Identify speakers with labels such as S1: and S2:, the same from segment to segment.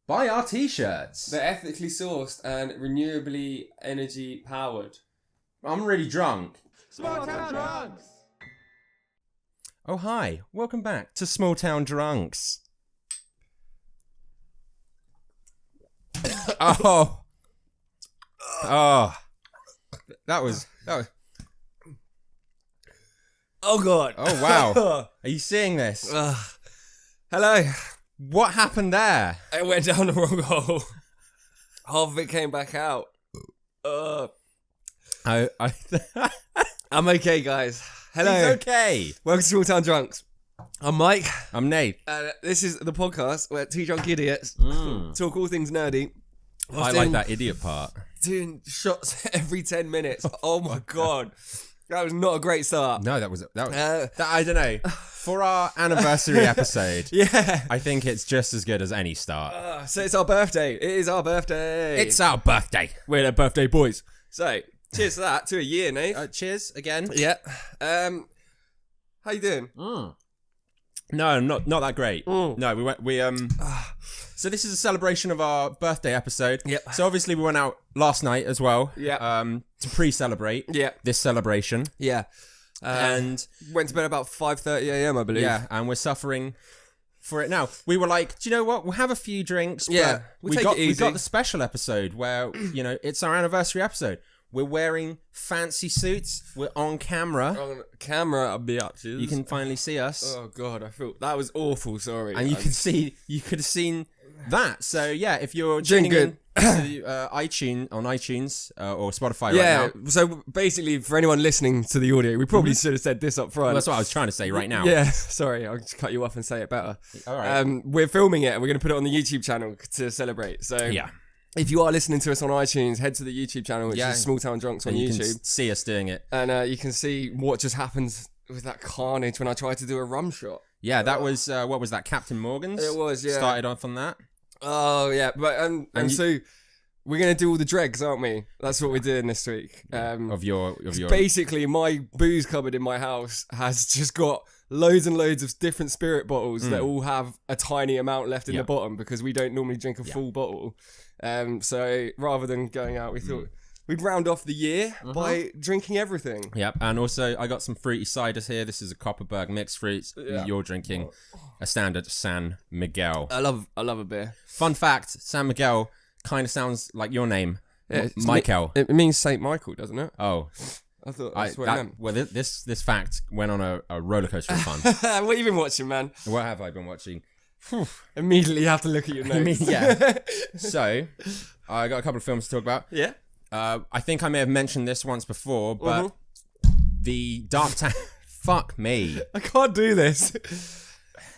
S1: Buy our t-shirts.
S2: They're ethically sourced and renewably energy powered.
S1: I'm really drunk.
S3: Small Town Drunks!
S1: Oh, hi. Welcome back to Small Town Drunks. Oh. That was...
S2: Oh, God.
S1: Oh, wow. Are you seeing this?
S2: Hello.
S1: What happened there?
S2: I went down the wrong hole. Half of it came back out. I'm okay, guys. Hello.
S1: He's okay.
S2: Welcome to Small Town Drunks. I'm Mike.
S1: I'm Nate.
S2: This is the podcast where two drunk idiots talk all things nerdy.
S1: I like that idiot part.
S2: Doing shots every 10 minutes. Oh my God. That was not a great start.
S1: No, that was I don't know. For our anniversary episode,
S2: Yeah.
S1: I think it's just as good as any start.
S2: So it's our birthday. It is our birthday.
S1: It's our birthday.
S2: We're the birthday boys. So, cheers to that. To a year, Nate.
S1: Cheers again.
S2: Yeah. How you doing?
S1: No, not that great.
S2: Mm.
S1: No, so this is a celebration of our birthday episode.
S2: Yep.
S1: So obviously we went out last night as well.
S2: Yeah.
S1: To pre-celebrate.
S2: Yeah.
S1: This celebration.
S2: Yeah.
S1: And
S2: went to bed about 5:30 a.m. I believe.
S1: yeah, and we're suffering for it now. We were like, do you know what? We'll have a few drinks.
S2: Yeah,
S1: But
S2: we'll
S1: we
S2: take
S1: got
S2: it easy.
S1: we got the special episode where it's our anniversary episode. We're wearing fancy suits. We're on camera.
S2: On camera, I'll be up to.
S1: You can finally see us.
S2: Oh God, I feel that was awful. Sorry.
S1: And you could have seen that. So yeah, if you're
S2: Doing
S1: tuning
S2: good.
S1: in to iTunes or Spotify
S2: Yeah.
S1: right now.
S2: So basically, for anyone listening to the audio, we probably should have said this up front.
S1: Well, that's what I was trying to say right now.
S2: Yeah. Sorry, I'll just cut you off and say it better.
S1: All right.
S2: We're filming it and we're going to put it on the YouTube channel to celebrate. So
S1: Yeah.
S2: if you are listening to us on iTunes, head to the YouTube channel, which is Small Town Drunks on
S1: And you
S2: YouTube.
S1: can see us doing it.
S2: And you can see what just happened with that carnage when I tried to do a rum shot.
S1: Yeah, that was what was that? Captain Morgan's.
S2: It was, yeah.
S1: Started off on that.
S2: Oh, yeah. But so we're going to do all the dregs, aren't we? That's what we're doing this week.
S1: Of your.
S2: Basically, my booze cupboard in my house has just got loads and loads of different spirit bottles that all have a tiny amount left in the bottom because we don't normally drink a full bottle. So rather than going out, we thought we'd round off the year by drinking everything.
S1: Yep, and also I got some fruity ciders here. This is a Copperberg mixed fruits.
S2: Yeah.
S1: You're drinking a standard San Miguel.
S2: I love a beer.
S1: Fun fact: San Miguel kind of sounds like your name,
S2: Yeah,
S1: Michael.
S2: It means Saint Michael, doesn't it?
S1: Oh,
S2: I thought that's what it meant.
S1: well, this fact went on a roller coaster of fun.
S2: What have you been watching, man?
S1: What have I been watching?
S2: Immediately you have to look at your
S1: I mean,
S2: notes.
S1: yeah. So, I got a couple of films to talk about.
S2: Yeah?
S1: I think I may have mentioned this once before, but the Dark Tower. Fuck me.
S2: I can't do this.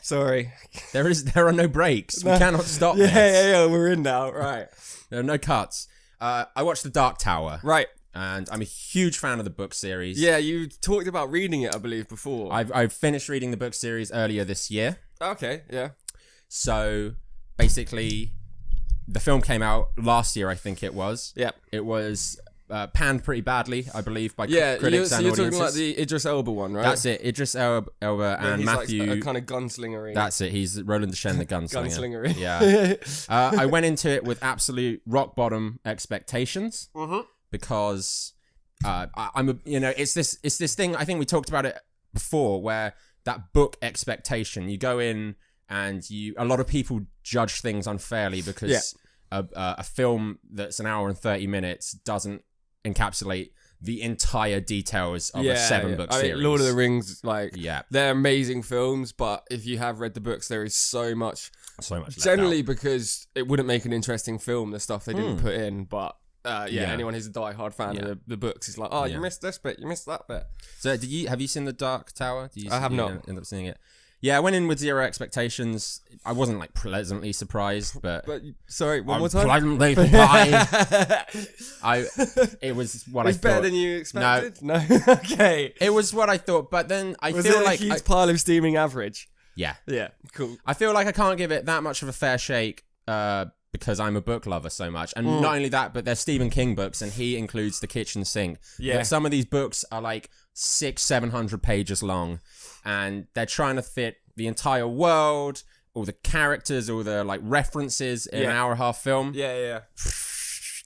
S2: Sorry.
S1: There are no breaks. We cannot stop this.
S2: Yeah, we're in now. Right.
S1: There are no cuts. I watched The Dark Tower.
S2: Right.
S1: And I'm a huge fan of the book series.
S2: Yeah, you talked about reading it, I believe, before.
S1: I've finished reading the book series earlier this year.
S2: Okay, yeah.
S1: So basically, the film came out last year, I think it was.
S2: Yeah.
S1: It was panned pretty badly, I believe, by
S2: Yeah,
S1: critics and
S2: you're
S1: audiences.
S2: talking like the Idris Elba one, right?
S1: That's it. Idris Elba and
S2: he's
S1: Matthew.
S2: like a kind of gunslingery.
S1: That's it. He's Roland Deschain, the gunslinger.
S2: Gunslingery.
S1: Yeah. I went into it with absolute rock bottom expectations because it's this thing. I think we talked about it before, where that book expectation. You go in and a lot of people judge things unfairly because a film that's an hour and 30 minutes doesn't encapsulate the entire details of a 7-book series.
S2: I mean, Lord of the Rings,
S1: Yeah.
S2: they're amazing fills, but if you have read the books, there is so much
S1: left
S2: generally
S1: out.
S2: because it wouldn't make an interesting film, the stuff they didn't put in, but anyone who's a die-hard fan of the books is like, you missed this bit, you missed that bit.
S1: So have you seen The Dark Tower?
S2: I have not.
S1: End up seeing it? Yeah, I went in with zero expectations. I wasn't like pleasantly surprised, but
S2: sorry, one more time.
S1: Pleasantly surprised. It was what I thought.
S2: It's better than you expected. No. Okay.
S1: It was what I thought, but then I
S2: Was
S1: feel
S2: it
S1: like
S2: a huge pile of steaming average?
S1: yeah,
S2: Cool.
S1: I feel like I can't give it that much of a fair shake because I'm a book lover so much, and not only that, but they're Stephen King books, and he includes The Kitchen Sink.
S2: Yeah.
S1: But some of these books are like 600-700 pages long, and they're trying to fit the entire world all the characters, all the like references in an hour and a half film.
S2: Yeah.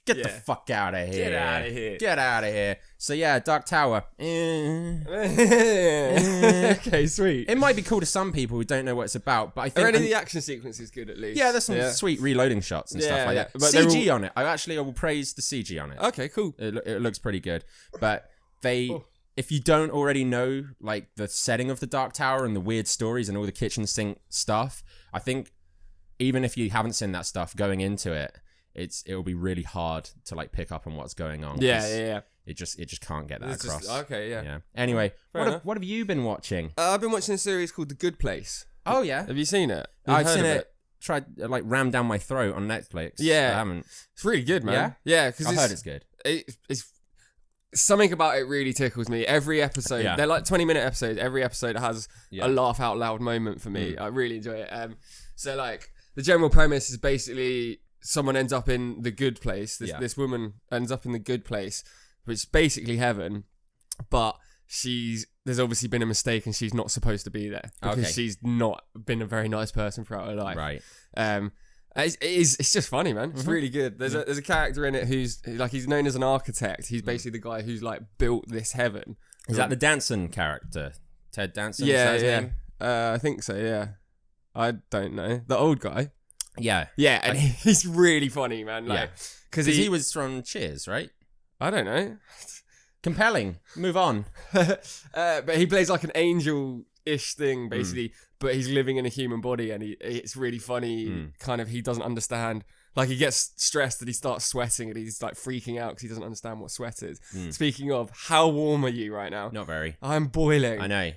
S1: Get the fuck out of here.
S2: Get out of here.
S1: Get out of here. So yeah, Dark Tower.
S2: Okay, sweet.
S1: It might be cool to some people who don't know what it's about, but I think...
S2: Are any of the action sequences good at least?
S1: Yeah, there's some sweet reloading shots and stuff like that. But CG on it. I will praise the CG on it.
S2: Okay, cool.
S1: It looks pretty good. But if you don't already know like the setting of the Dark Tower and the weird stories and all the kitchen sink stuff, I think even if you haven't seen that stuff going into it, it'll be really hard to like pick up on what's going on.
S2: Yeah.
S1: It just can't get that across.
S2: Okay, yeah.
S1: Anyway, what have you been watching?
S2: I've been watching a series called The Good Place.
S1: Oh yeah.
S2: Have you seen it?
S1: I've seen it. Tried like rammed down my throat on Netflix.
S2: Yeah,
S1: I haven't.
S2: It's really good, man. Yeah, because
S1: I've heard it's good.
S2: It's something about it really tickles me. Every episode, they're like 20-minute episodes. Every episode has a laugh out loud moment for me. I really enjoy it. So like the general premise is basically someone ends up in the good place. This woman ends up in the good place, which is basically heaven, but there's obviously been a mistake and she's not supposed to be there because she's not been a very nice person throughout her life.
S1: Right.
S2: It's just funny, man. It's really good. There's a character in it who's like, he's known as an architect. He's basically the guy who's like built this heaven.
S1: Is that the Danson character? Ted Danson?
S2: Yeah,
S1: is that his name?
S2: I think so, yeah. I don't know. The old guy.
S1: Yeah.
S2: Yeah, and he's really funny, man. Like,
S1: because he was from Cheers, right?
S2: I don't know.
S1: Compelling. Move on.
S2: But he plays like an angel-ish thing, basically, but he's living in a human body, and it's really funny. Kind of, he doesn't understand. Like, he gets stressed and he starts sweating, and he's like freaking out because he doesn't understand what sweat is. Speaking of, how warm are you right now?
S1: Not very.
S2: I'm boiling.
S1: I know.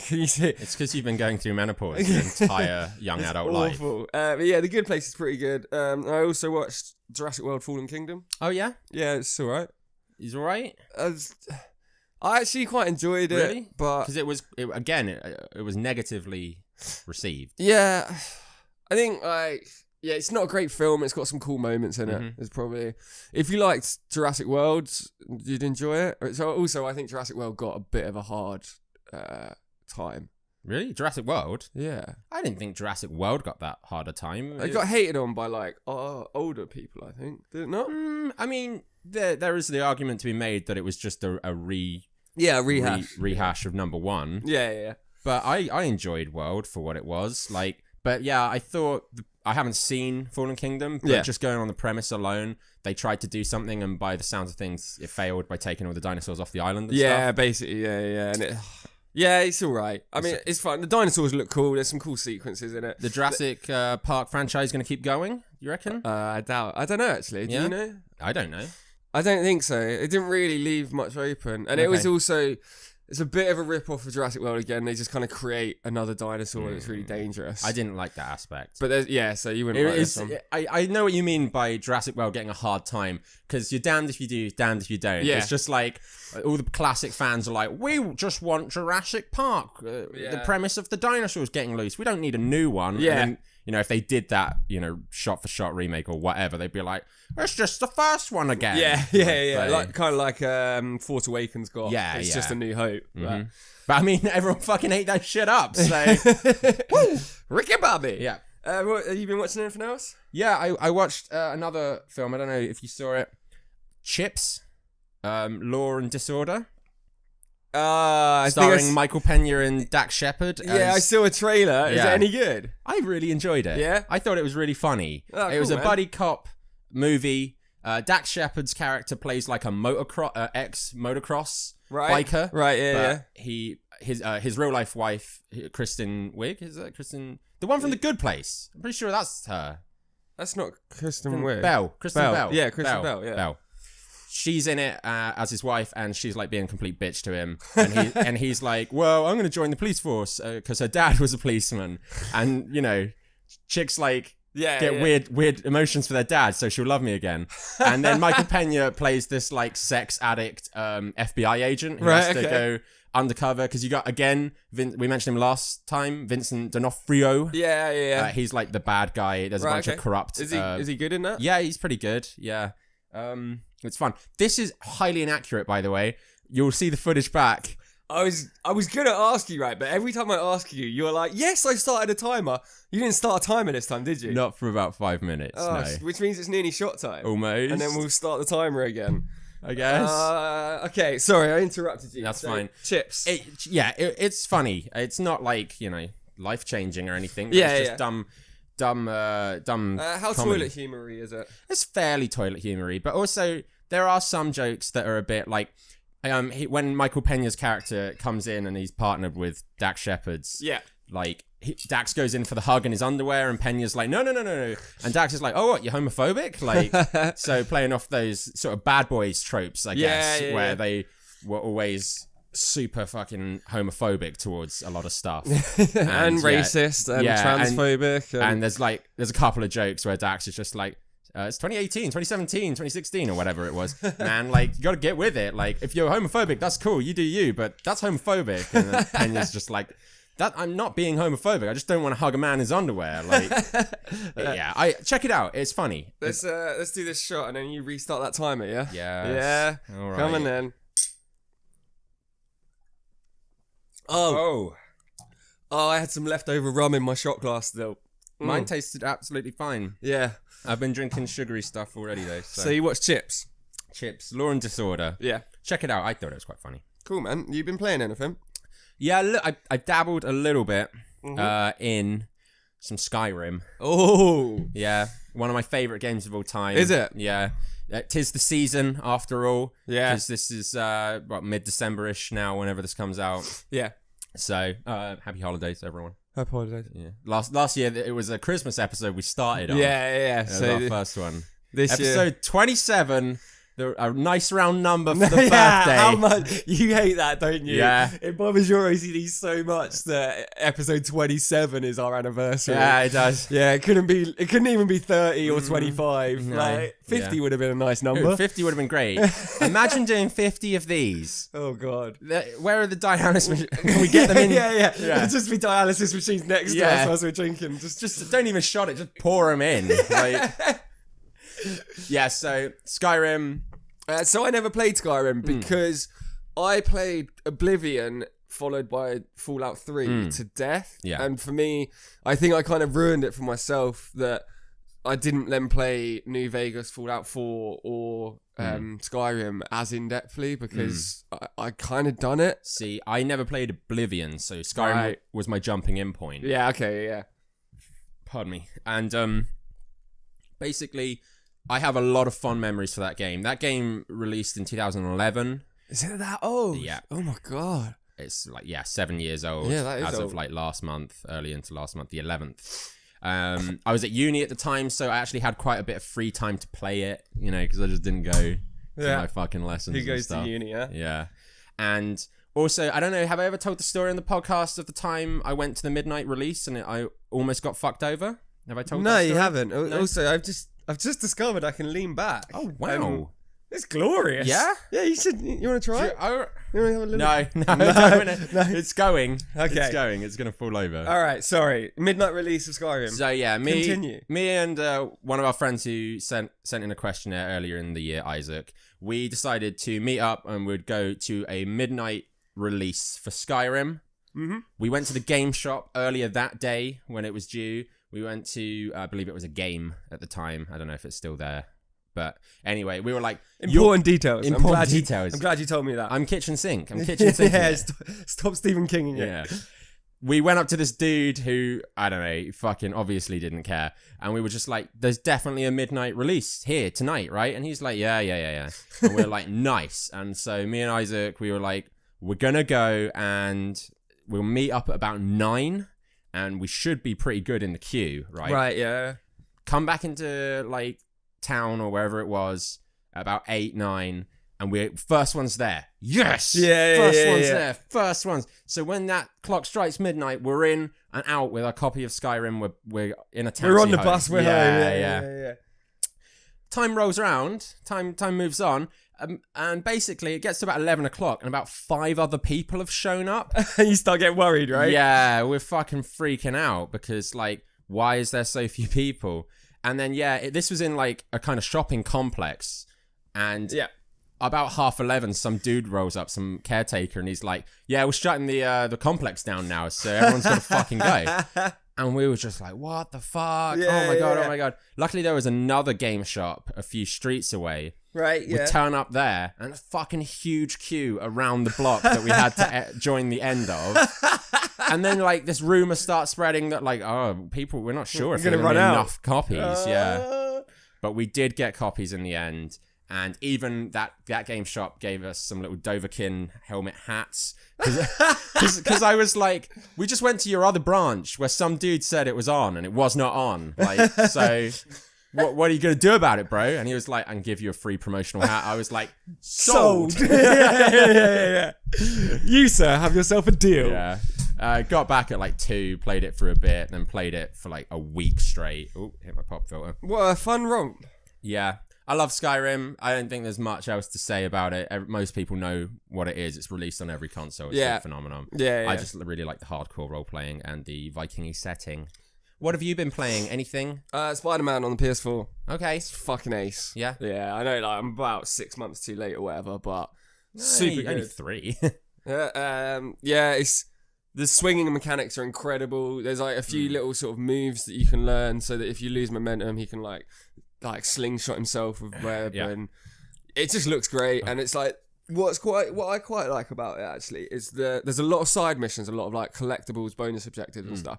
S2: Can you see?
S1: It's because you've been going through menopause your entire young adult life.
S2: But yeah, The Good Place is pretty good. I also watched Jurassic World: Fallen Kingdom.
S1: Oh yeah?
S2: Yeah, it's alright.
S1: He's alright?
S2: I actually quite enjoyed it.
S1: Really?
S2: But
S1: because it was negatively received.
S2: Yeah. I think like... Yeah, it's not a great film. It's got some cool moments in it. It's probably... If you liked Jurassic World, you'd enjoy it. So also, I think Jurassic World got a bit of a hard time.
S1: Really? Jurassic World?
S2: Yeah.
S1: I didn't think Jurassic World got that hard a time.
S2: It got hated on by like older people, I think. Did it not?
S1: I mean, there is the argument to be made that it was just a rehash of number one.
S2: Yeah.
S1: But I enjoyed World for what it was. Like, but yeah, I thought... I haven't seen Fallen Kingdom, but just going on the premise alone, they tried to do something, and by the sounds of things, it failed by taking all the dinosaurs off the island and stuff.
S2: Basically, yeah. And it's all right. I mean, it's fun. The dinosaurs look cool. There's some cool sequences in it.
S1: The Jurassic Park franchise is going to keep going, you reckon?
S2: I doubt. I don't know, actually. Do you know?
S1: I don't know.
S2: I don't think so. It didn't really leave much open. And it was also... It's a bit of a rip-off of Jurassic World again. They just kind of create another dinosaur that's really dangerous.
S1: I didn't like that aspect.
S2: But so you wouldn't like this one.
S1: I know what you mean by Jurassic World getting a hard time, because you're damned if you do, damned if you don't. Yeah. It's just like, all the classic fans are like, we just want Jurassic Park. The premise of the dinosaurs getting loose. We don't need a new one.
S2: Yeah.
S1: And then, if they did that, shot-for-shot remake or whatever, they'd be like, it's just the first one again.
S2: Yeah. Like kind of like Force Awakens got. It's just a New Hope.
S1: But I mean, everyone fucking ate that shit up. So,
S2: woo, Ricky Bobby.
S1: Yeah.
S2: Have you been watching anything else?
S1: Yeah, I watched another film. I don't know if you saw it. Chips, Law and Disorder. Starring Michael Pena and Dax Shepard.
S2: I saw a trailer. Is it any good?
S1: I really enjoyed it.
S2: Yeah?
S1: I thought it was really funny. It was a buddy cop movie. Dax Shepard's character plays like a ex-motocross biker.
S2: Right, yeah.
S1: His real life wife, Kristen Wiig, is that Kristen? The one from The Good Place. I'm pretty sure that's her.
S2: That's not Kristen Wiig.
S1: Kristen Bell.
S2: Yeah, Kristen Bell, yeah.
S1: Bell. She's in it as his wife, and she's like being a complete bitch to him. And he's like, well, I'm going to join the police force because her dad was a policeman. And, chicks like get weird emotions for their dad, so she'll love me again. And then Michael Pena plays this like sex addict FBI agent who has to go undercover, because you got, again, we mentioned him last time, Vincent D'Onofrio.
S2: Yeah.
S1: He's like the bad guy. There's a bunch of corrupt...
S2: Is he good in that?
S1: Yeah, he's pretty good. Yeah. It's fun. This is highly inaccurate, by the way. You'll see the footage back.
S2: I was gonna ask you, right, but every time I ask you, you're like, yes, I started a timer. You didn't start a timer this time, did you?
S1: Not for about 5 minutes, no.
S2: Which means it's nearly shot time.
S1: Almost.
S2: And then we'll start the timer again.
S1: I guess.
S2: Okay, sorry, I interrupted you.
S1: That's fine.
S2: Chips.
S1: It's funny. It's not like, life-changing or anything.
S2: Yeah,
S1: it's just dumb
S2: how
S1: comedy.
S2: toilet humory is it?
S1: It's fairly toilet humory, but also there are some jokes that are a bit like when Michael Pena's character comes in and he's partnered with Dax Shepard's.
S2: Yeah.
S1: Like Dax goes in for the hug in his underwear, and Pena's like, no, and Dax is like, oh, what, you're homophobic? Like, so playing off those sort of bad boys tropes, I guess, where they were always super fucking homophobic towards a lot of stuff
S2: and racist and transphobic
S1: and there's a couple of jokes where Dax is just like, it's 2018, 2017, 2016 or whatever it was. Man, like, you gotta get with it. Like, if you're homophobic, that's cool, you do you, but that's homophobic. And then Pena's just like, that I'm not being homophobic, I just don't want to hug a man in his underwear. Like, I check it out, it's funny.
S2: Let's do this shot and then you restart that timer, yeah?
S1: Yeah. All right.
S2: Come on then. I had some leftover rum in my shot glass still.
S1: Mine tasted absolutely fine.
S2: Yeah.
S1: I've been drinking sugary stuff already though.
S2: So you watched Chips?
S1: Law and Disorder.
S2: Yeah.
S1: Check it out. I thought it was quite funny.
S2: Cool, man. You been playing anything?
S1: Yeah, look, I dabbled a little bit in some Skyrim.
S2: Oh.
S1: Yeah. One of my favourite games of all time.
S2: Is it?
S1: Yeah. 'Tis the season after all.
S2: Yeah.
S1: Because this is mid-December-ish now whenever this comes out.
S2: Yeah.
S1: So, happy holidays, everyone.
S2: Happy holidays.
S1: Yeah. Last year, it was a Christmas episode we started on.
S2: Yeah.
S1: So our first one.
S2: This
S1: episode
S2: year.
S1: 27. A nice round number for the birthday.
S2: How much you hate that, don't you?
S1: Yeah.
S2: It bothers your OCD so much that episode 27 is our anniversary.
S1: Yeah, it does.
S2: Yeah, it couldn't even be 30 or 25.
S1: No.
S2: Like 50 would have been a nice number.
S1: 50 would have been great. Imagine doing 50 of these.
S2: Oh god.
S1: Where are the dialysis machines? Can we get them in?
S2: Yeah. It'll just be dialysis machines next to us as we're drinking. Just
S1: don't even shot it, just pour them in. Like, yeah, so Skyrim.
S2: So I never played Skyrim because I played Oblivion followed by Fallout 3 to death.
S1: Yeah.
S2: And for me, I think I kind of ruined it for myself that I didn't then play New Vegas, Fallout 4 or Skyrim as in-depthly because I kind of done it.
S1: See, I never played Oblivion, so Skyrim was my jumping in point.
S2: Yeah, okay, yeah.
S1: Pardon me. And basically, I have a lot of fond memories for that game. That game released in 2011.
S2: Is it that old?
S1: Yeah.
S2: Oh my god.
S1: It's 7 years old.
S2: Yeah, that is
S1: as
S2: old.
S1: of last month, early into last month, the 11th. I was at uni at the time, so I actually had quite a bit of free time to play it, because I just didn't go to my fucking lessons.
S2: Who goes
S1: and stuff.
S2: to uni, yeah?
S1: Yeah. And also, I don't know, have I ever told the story on the podcast of the time I went to the midnight release and I almost got fucked over? Have I told that story?
S2: No, you haven't.
S1: No?
S2: Also, I've just discovered I can lean back.
S1: Oh, wow.
S2: It's glorious.
S1: Yeah?
S2: Yeah, you should. You want to try it? You want to have a little...
S1: No. It's going.
S2: Okay.
S1: It's going. It's going to fall over.
S2: All right, sorry. Midnight release of Skyrim.
S1: So, yeah,
S2: Continue.
S1: Me and one of our friends who sent in a questionnaire earlier in the year, Isaac, we decided to meet up and we'd go to a midnight release for Skyrim.
S2: Mm-hmm.
S1: We went to the game shop earlier that day when it was due. We went to, I believe it was a game at the time. I don't know if it's still there. But anyway, we were like...
S2: Important details.
S1: I'm
S2: glad you told me that.
S1: I'm kitchen sink. Yeah,
S2: stop Stephen Kinging it.
S1: Yeah. We went up to this dude who, I don't know, fucking obviously didn't care. And we were just like, there's definitely a midnight release here tonight, right? And he's like, yeah. And we're like, nice. And so me and Isaac, we were like, we're going to go and we'll meet up at about 9. And we should be pretty good in the queue, right?
S2: Right, yeah.
S1: Come back into, town or wherever it was about 8, 9, and we're first one's there. Yes! First ones. So when that clock strikes midnight, we're in and out with our copy of Skyrim. We're in a taxi.
S2: We're on the
S1: home.
S2: bus. We're home. Yeah.
S1: Time rolls around. Time moves on. And basically, it gets to about 11 o'clock, and about 5 other people have shown up.
S2: You start getting worried, right?
S1: Yeah, we're fucking freaking out because, why is there so few people? And then, this was in, a kind of shopping complex. And about 11:30, some dude rolls up, some caretaker, and he's like, "Yeah, we're shutting the complex down now, so everyone's got to fucking go." And we were just like, "What the fuck?
S2: Yeah,
S1: oh my god,
S2: yeah.
S1: oh my god!" Luckily, there was another game shop a few streets away.
S2: Right,
S1: We turn up there, and a fucking huge queue around the block that we had to join the end of. And then, like, this rumor starts spreading that, like, oh, people, we're not sure if there's going to be enough copies. Yeah. But we did get copies in the end. And even that game shop gave us some little Dovahkiin helmet hats. Because I was like, we just went to your other branch where some dude said it was on and it was not on. Like, so what are you going to do about it, bro? And he was like, I can give you a free promotional hat. I was like, sold.
S2: yeah. You, sir, have yourself a deal.
S1: Yeah. Got back at like 2, played it for a bit, then played it for like a week straight. Oh, hit my pop filter.
S2: What a fun romp.
S1: Yeah. I love Skyrim. I don't think there's much else to say about it. Most people know what it is. It's released on every console. It's a phenomenon.
S2: Yeah.
S1: I just really like the hardcore role-playing and the Viking-y setting. What have you been playing? Anything?
S2: Spider-Man on the PS4.
S1: Okay.
S2: It's fucking ace.
S1: Yeah?
S2: Yeah, I know, like, I'm about 6 months too late or whatever, but super good.
S1: Only 3.
S2: Yeah, it's... The swinging mechanics are incredible. There's like a few little sort of moves that you can learn so that if you lose momentum, he can like slingshot himself with web, and it just looks great. And it's like what I quite like about it actually is there's a lot of side missions, a lot of like collectibles, bonus objectives and stuff.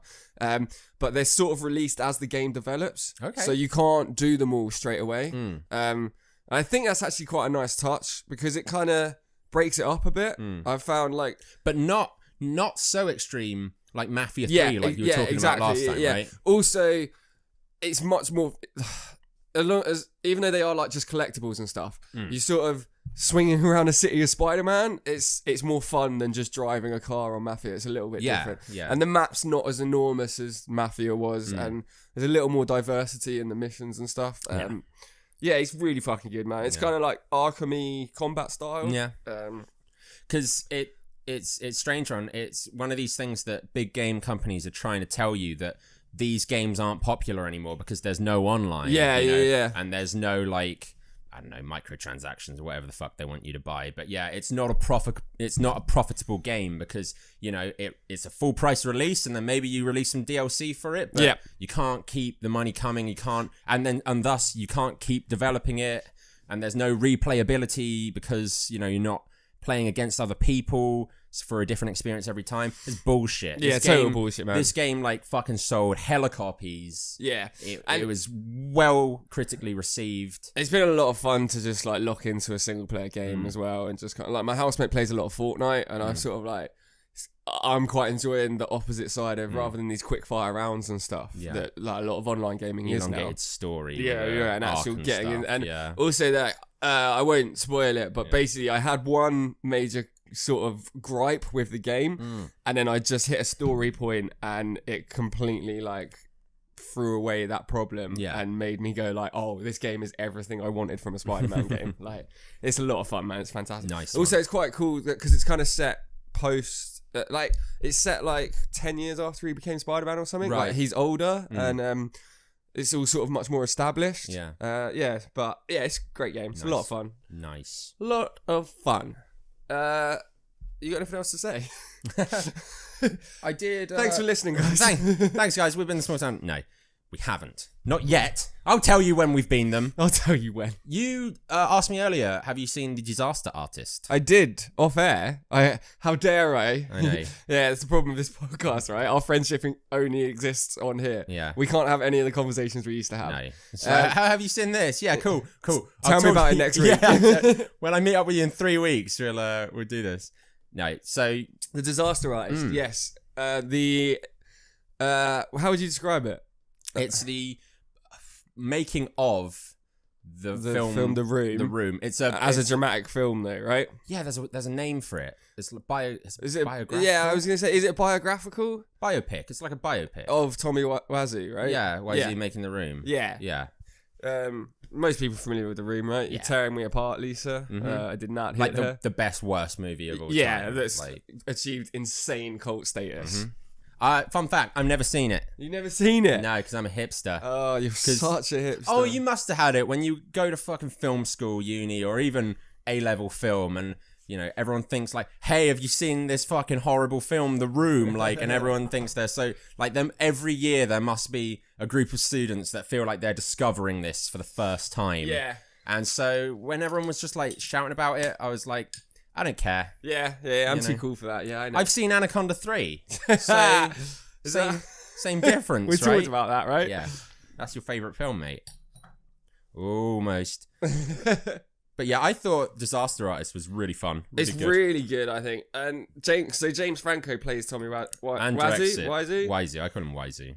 S2: But they're sort of released as the game develops. Okay. So you can't do them all straight away. I think that's actually quite a nice touch because it kind of breaks it up a bit. I've found like,
S1: but not so extreme like Mafia 3 like you were talking about last time, right?
S2: Also, it's much more, even though they are like just collectibles and stuff, you sort of swinging around a city as Spider-Man, it's more fun than just driving a car on Mafia. It's a little bit different. Yeah. And the map's not as enormous as Mafia was, and there's a little more diversity in the missions and stuff. Yeah, it's really fucking good, man. It's kind of like Arkham-y combat style.
S1: Yeah. Because it's strange, Ron. It's one of these things that big game companies are trying to tell you that these games aren't popular anymore because there's no online.
S2: Yeah.
S1: And there's no, like, I don't know, microtransactions or whatever the fuck they want you to buy. But yeah, it's not a profitable game because, you know, it's a full price release and then maybe you release some DLC for it, but you can't keep the money coming. You can't, and thus you can't keep developing it. And there's no replayability because, you know, you're not playing against other people for a different experience every time. It's bullshit.
S2: Total bullshit, man.
S1: This game like fucking sold hella copies.
S2: Yeah.
S1: It was well critically received.
S2: It's been a lot of fun to just like lock into a single player game as well, and just kind of like my housemate plays a lot of Fortnite, and I sort of like, I'm quite enjoying the opposite side of rather than these quick fire rounds and stuff that like a lot of online gaming is now.
S1: Elongated story.
S2: Yeah, and actual getting in, and also that I won't spoil it, but basically I had one major sort of gripe with the game, and then I just hit a story point, and it completely like threw away that problem and made me go like, oh, this game is everything I wanted from a Spider-Man game. Like, it's a lot of fun, man. It's fantastic. Nice. Also, it's quite cool because it's kind of set post. Like it's set like 10 years after he became Spider-Man or something. Right. Like he's older and it's all sort of much more established. Yeah. But yeah, it's a great game. It's a lot of fun.
S1: Nice.
S2: A lot of fun. You got anything else to say?
S1: I did.
S2: Thanks for listening, guys.
S1: Thanks, guys. We've been in Small Town. No, we haven't. Not yet. I'll tell you when we've been them.
S2: I'll tell you when.
S1: You asked me earlier, have you seen The Disaster Artist?
S2: I did, off air. How dare I?
S1: I know.
S2: Yeah, it's the problem with this podcast, right? Our friendship only exists on here.
S1: Yeah.
S2: We can't have any of the conversations we used to have.
S1: No. So, how have you seen this? Yeah, cool.
S2: Tell me about it next week.
S1: Yeah. When I meet up with you in 3 weeks, we'll do this. No, so...
S2: The Disaster Artist, yes. How would you describe it?
S1: It's the making of the film
S2: The Room.
S1: The Room. It's a
S2: dramatic film, though, right?
S1: Yeah, there's a name for it. It's biographical.
S2: Yeah, I was gonna say, is it biographical?
S1: Biopic. It's like a biopic
S2: of Tommy Wiseau, right?
S1: Yeah, Wiseau making The Room.
S2: Yeah. Most people are familiar with The Room, right? You're tearing me apart, Lisa. I did not hit her.
S1: The best worst movie of all time.
S2: Yeah, that's achieved insane cult status.
S1: Fun fact, I've never seen it.
S2: You've never seen it?
S1: No, because I'm a hipster.
S2: Oh, you're such a hipster.
S1: Oh, you must have had it when you go to fucking film school, uni, or even A-level film, and everyone thinks like, hey, have you seen this fucking horrible film, The Room? Like, and everyone thinks they're so like them. Every year there must be a group of students that feel like they're discovering this for the first time.
S2: Yeah.
S1: And so when everyone was just like shouting about it, I was like, I don't care.
S2: Yeah, I'm too cool for that. Yeah, I know.
S1: I've seen Anaconda 3. So same difference,
S2: We
S1: right?
S2: talked about that, right?
S1: Yeah. That's your favourite film, mate. Almost. But yeah, I thought Disaster Artist was really fun. Really
S2: It's
S1: good.
S2: really good, I think. And James Franco plays Tommy
S1: And directs it.
S2: Wisey?
S1: Wisey. I call him Wisey.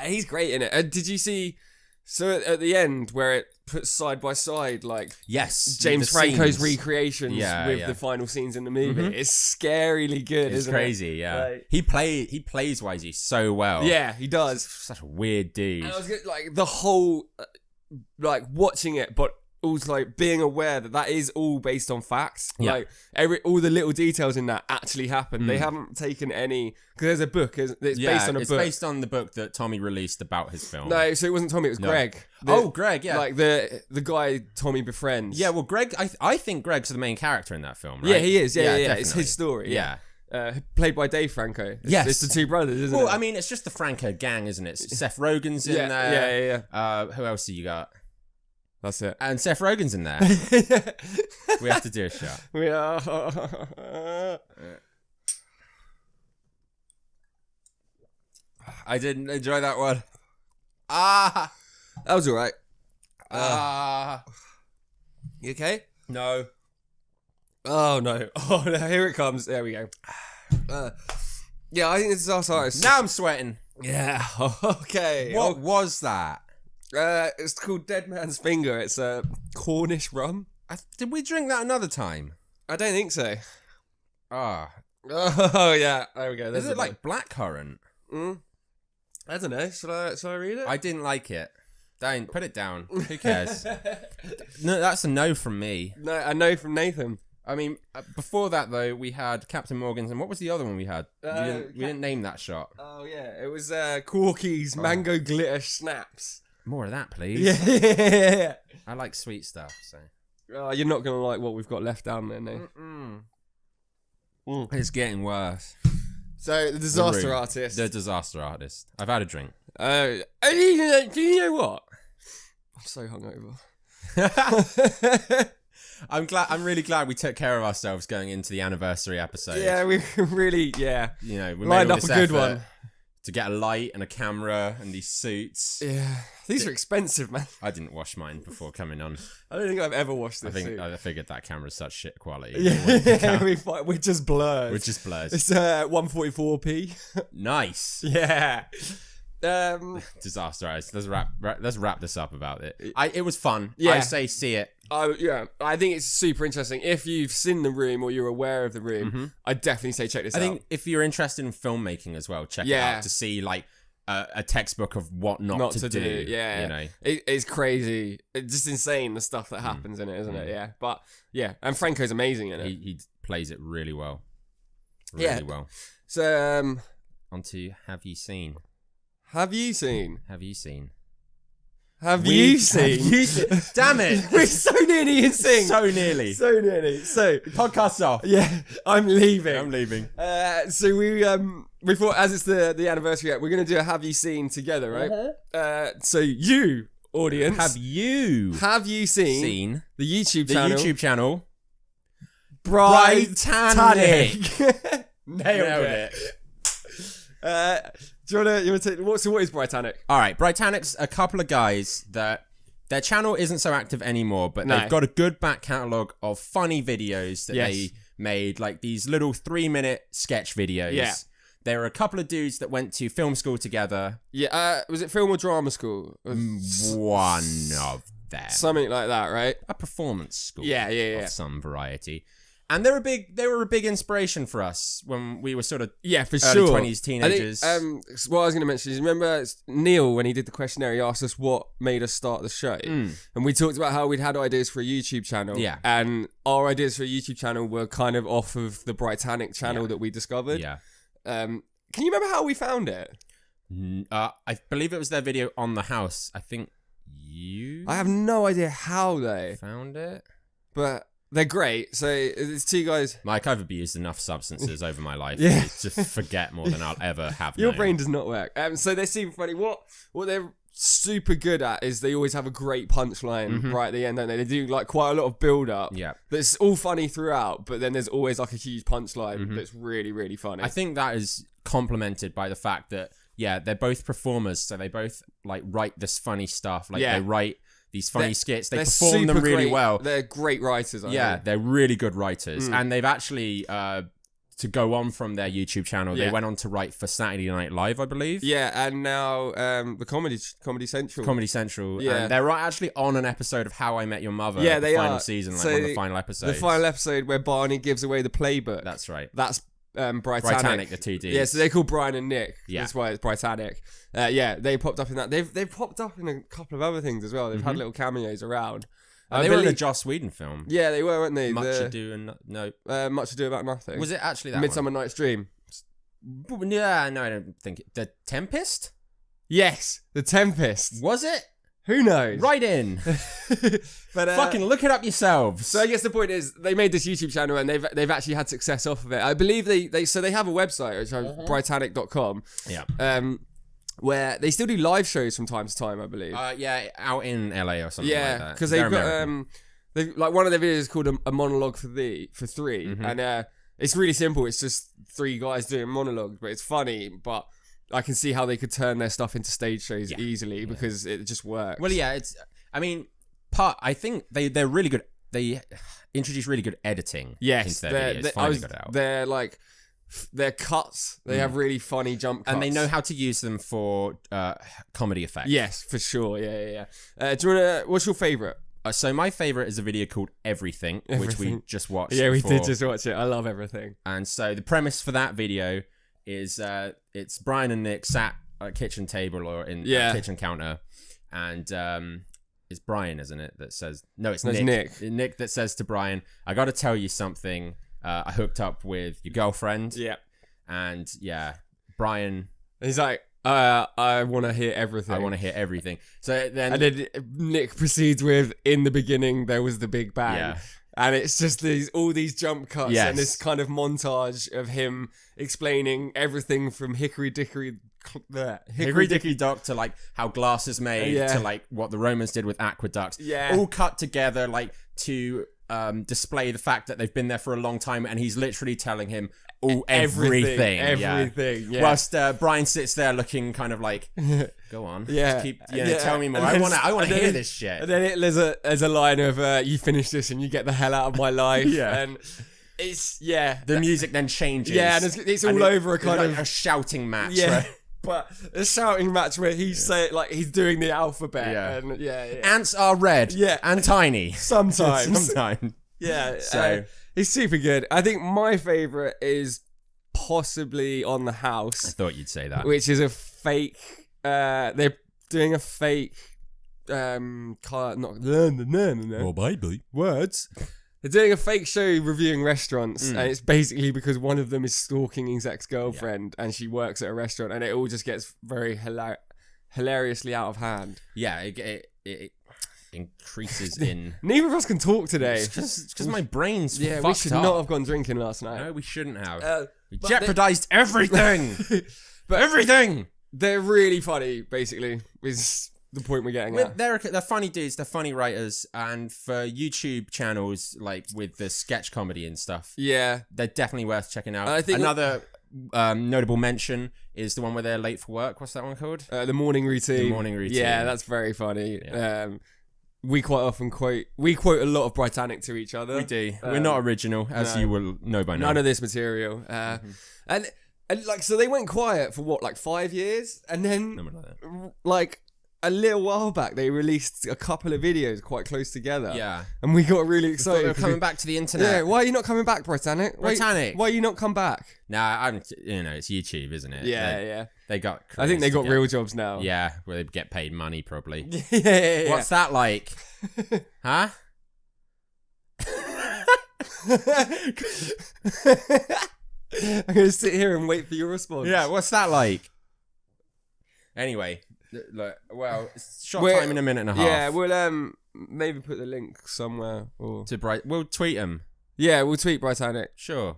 S2: He's great in it. And did you see... So at the end, where it puts side by side, like James Franco's
S1: scenes.
S2: Recreations with the final scenes in the movie, it's scarily good.
S1: It's crazy, yeah. Like, he plays Wisey so well.
S2: Yeah, he does.
S1: Such a weird dude.
S2: And I was like the whole, like watching it, but also like being aware that is all based on facts.
S1: Yeah.
S2: Like all the little details in that actually happened. They haven't taken any, because there's a book. It's based on a book. It's
S1: based on the book that Tommy released about his film.
S2: No, so it wasn't Tommy. It was Greg.
S1: Greg. Yeah,
S2: like the guy Tommy befriends.
S1: Yeah, well, Greg. I think Greg's the main character in that film. Right?
S2: Yeah, he is. Yeah.
S1: Definitely.
S2: It's his story.
S1: Yeah.
S2: Played by Dave Franco. It's the two brothers, isn't it?
S1: Well, I mean, it's just the Franco gang, isn't it? Seth Rogen's in there.
S2: Yeah.
S1: Who else have you got?
S2: That's it.
S1: And Seth Rogen's in there. We have to do a shot.
S2: We are.
S1: I didn't enjoy that one.
S2: That was alright.
S1: You okay? No.
S2: Oh no. Oh no, here it comes. There we go. Yeah, I think this is our artist.
S1: Now I'm sweating.
S2: Yeah. Okay.
S1: What was that?
S2: It's called Dead Man's Finger. It's a Cornish rum.
S1: Did we drink that another time?
S2: I don't think so.
S1: Ah.
S2: Oh yeah. There we go.
S1: Is it like blackcurrant?
S2: I don't know. Shall I read it?
S1: I didn't like it. Don't put it down. Who cares? No, that's a no from me.
S2: No, a no from Nathan.
S1: I mean, before that though, we had Captain Morgan's, and what was the other one we had? We didn't name that shot.
S2: Oh yeah, it was Corky's Mango Glitter Snaps.
S1: More of that, please.
S2: Yeah.
S1: I like sweet stuff. So.
S2: Oh, you're not gonna like what we've got left down there, Nate.
S1: It's getting worse.
S2: So the Disaster Artist.
S1: The Disaster Artist. I've had a drink.
S2: Do you know what? I'm so hungover.
S1: I'm really glad we took care of ourselves going into the anniversary episode.
S2: Yeah, we really,
S1: we
S2: lined
S1: made
S2: up a good one
S1: to get a light and a camera and these suits.
S2: Yeah, these are expensive, man.
S1: I didn't wash mine before coming on.
S2: I don't think I've ever washed this.
S1: I figured that camera's such shit quality.
S2: Yeah, we're just blurred.
S1: We're just blurred.
S2: It's 144p.
S1: Nice.
S2: Yeah.
S1: Disaster Artist. Let's wrap this up about it. It was fun.
S2: Yeah.
S1: I say see it.
S2: I think it's super interesting. If you've seen The Room or you're aware of The Room, I'd definitely say check this out.
S1: I think if you're interested in filmmaking as well, check it out to see like a textbook of what not to do.
S2: Yeah, it's crazy. It's just insane the stuff that happens in it, isn't it? Yeah, but and Franco's amazing in it.
S1: He plays it really well. Really well.
S2: So
S1: on to Have You Seen?
S2: Have you seen?
S1: Have you seen?
S2: Have you seen?
S1: Damn it!
S2: We're so nearly in sync.
S1: So nearly.
S2: So nearly. So
S1: podcast's off.
S2: Yeah, I'm leaving. So we thought, as it's the anniversary, we're gonna do a Have You Seen together, right? So you, audience, have you seen the YouTube channel Britannic? Nailed it. Do you want to take what is Britannic?
S1: All right, Britannic's a couple of guys that their channel isn't so active anymore, but they've got a good back catalogue of funny videos that they made, like these little 3-minute sketch videos. Yeah. There are a couple of dudes that went to film school together. Yeah, was it film or drama school? One of them. Something like that, right? A performance school. Yeah. Of some variety. And they were a big inspiration for us when we were sort of for early
S2: sure
S1: 20s teenagers.
S2: I think, what I was going to mention is, remember Neil, when he did the questionnaire, he asked us what made us start the show. And we talked about how we'd had ideas for a YouTube channel. Yeah. And our ideas for a YouTube channel were kind of off of the Britannic channel that we discovered. Yeah. Can you remember how we found it? I believe it was their video on the house. I think you... I have no idea how they... found it. But they're great. So it's two guys.
S1: Mike, I've abused enough substances over my life
S2: Yeah.
S1: to forget more than I'll ever have
S2: Your
S1: known.
S2: brain does not work. So they're super funny. What they're super good at is they always have a great punchline right at the end, don't they? They do like quite a lot of build up.
S1: Yeah.
S2: That's all funny throughout, but then there's always like a huge punchline that's really, really funny.
S1: I think that is complemented by the fact that, yeah, they're both performers, so they both like write this funny stuff. Like they write these funny skits. They perform them really well.
S2: They're great writers. I think.
S1: They're really good writers. And they've actually, to go on from their YouTube channel, they went on to write for Saturday Night Live, I believe.
S2: Yeah, and now the Comedy Central.
S1: Comedy Central.
S2: Yeah.
S1: And they're actually on an episode of How I Met Your Mother.
S2: Yeah,
S1: the
S2: they
S1: final
S2: are.
S1: season, like
S2: So
S1: one of the final episodes.
S2: The final episode where Barney gives away the playbook.
S1: That's right.
S2: That's Britannic.
S1: Britannic, the two Ds.
S2: Yeah, so they're called Brian and Nick.
S1: Yeah.
S2: That's why it's Britannic. Yeah, they popped up in that. They've popped up in a couple of other things as well. They've had little cameos around.
S1: And they were in a Joss Whedon film.
S2: Yeah, they were, weren't they?
S1: Much Ado and No.
S2: Much Ado About Nothing.
S1: Was it actually that
S2: Midsummer Night's Dream?
S1: Yeah, no, I don't think it. The Tempest?
S2: Yes, The Tempest.
S1: Was it?
S2: Who knows?
S1: Right in.
S2: But
S1: fucking look it up yourselves.
S2: So I guess the point is they made this YouTube channel and they've actually had success off of it. I believe they have a website, which is Britannic.com.
S1: Yeah.
S2: Where they still do live shows from time to time, I believe.
S1: Yeah, out in LA or something like that.
S2: Yeah, because they've got they've like one of their videos is called a monologue for three, and it's really simple. It's just three guys doing monologues, but it's funny. But I can see how they could turn their stuff into stage shows easily because it just works.
S1: Well, yeah, I think they're really good. They introduce really good editing.
S2: Yes,
S1: into their videos.
S2: They're like their cuts. They have really funny jump cuts,
S1: and they know how to use them for comedy effect.
S2: Yes, for sure. Yeah. Do you wanna? What's your favorite?
S1: So my favorite is a video called Everything, which we just watched.
S2: Yeah,
S1: before.
S2: we did just watch it. I love Everything.
S1: And so the premise for that video is it's Brian and Nick sat at a kitchen table or in a kitchen counter, and it's Brian, isn't it? That says no, it's Nick. Nick that says to Brian, "I got to tell you something. I hooked up with your girlfriend."
S2: Yeah,
S1: and Brian.
S2: He's like, I want to hear everything.
S1: I want to hear everything. So then
S2: Nick proceeds with, in the beginning, there was the Big Bang.
S1: Yeah.
S2: And it's just all these jump cuts and this kind of montage of him explaining everything from Hickory Dickory
S1: Dock to like how glass is made to like what the Romans did with aqueducts.
S2: Yeah.
S1: All cut together like to display the fact that they've been there for a long time, and he's literally telling him everything.
S2: Yeah.
S1: Whilst Brian sits there looking kind of like, go on, just keep tell me more.
S2: And
S1: I want to hear this shit.
S2: And then there's a line of you finish this and you get the hell out of my life.
S1: Yeah.
S2: And it's
S1: the music then changes.
S2: Yeah, and it's all over a kind of
S1: a shouting match.
S2: Yeah.
S1: Right?
S2: But a shouting match where he's he's doing the alphabet. And
S1: ants are red.
S2: Yeah.
S1: And tiny.
S2: Sometimes.
S1: Yeah.
S2: So he's super good. I think my favorite is possibly On the House.
S1: I thought you'd say that.
S2: Which is a fake. They're doing a fake. Words. They're doing a fake show reviewing restaurants, and it's basically because one of them is stalking his ex-girlfriend, and she works at a restaurant, and it all just gets very hilariously out of hand.
S1: Yeah, it increases in.
S2: Neither of us can talk today.
S1: Because my brain's fucked
S2: we should
S1: up.
S2: not have gone drinking last night.
S1: No, we shouldn't have. We jeopardized everything.
S2: But
S1: everything.
S2: They're really funny, basically, is the point we're getting at.
S1: They're funny dudes, they're funny writers, and for YouTube channels like with the sketch comedy and stuff, they're definitely worth checking out. I think another notable mention is the one where they're late for work. What's that one called?
S2: The Morning Routine.
S1: The Morning Routine.
S2: Yeah, that's very funny. Yeah. We quite often quote a lot of Britannic to each other.
S1: We do. We're not original, as you will know by now.
S2: None of this material. And like, so they went quiet for what, like 5 years? And then, like a little while back, they released a couple of videos quite close together.
S1: Yeah.
S2: And we got really excited.
S1: They're coming back to the internet.
S2: Yeah, why are you not coming back, Britannic? Why are you not come back?
S1: Nah, it's YouTube, isn't it?
S2: Yeah.
S1: They got.
S2: I think they got real jobs now.
S1: Yeah, where they get paid money probably.
S2: Yeah.
S1: What's that like? Huh?
S2: I'm gonna sit here and wait for your response.
S1: Yeah, what's that like? Anyway, Look, well, it's shot
S2: We're-
S1: time in a minute and a half.
S2: Yeah, we'll maybe put the link somewhere or
S1: We'll tweet him.
S2: yeah, we'll tweet Britannic.
S1: Sure.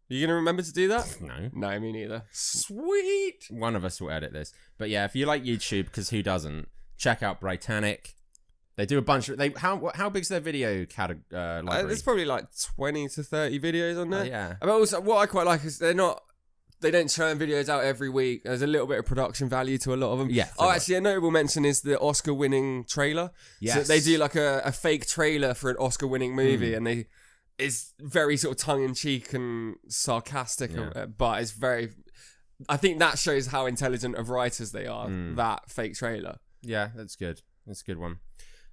S2: You gonna remember to do that?
S1: No.
S2: No, me neither. Sweet.
S1: One of us will edit this. But yeah, if you like YouTube, because who doesn't, check out Britannic. They do a bunch of... How big's their video library?
S2: There's probably like 20 to 30 videos on there.
S1: Yeah.
S2: But also, what I quite like is they don't churn videos out every week. There's a little bit of production value to a lot of them.
S1: Yeah.
S2: Oh, actually, a notable mention is the Oscar-winning trailer.
S1: Yes.
S2: So they do like a fake trailer for an Oscar-winning movie, and it's very sort of tongue-in-cheek and sarcastic, but it's very... I think that shows how intelligent of writers they are, that fake trailer.
S1: Yeah, that's good. That's a good one.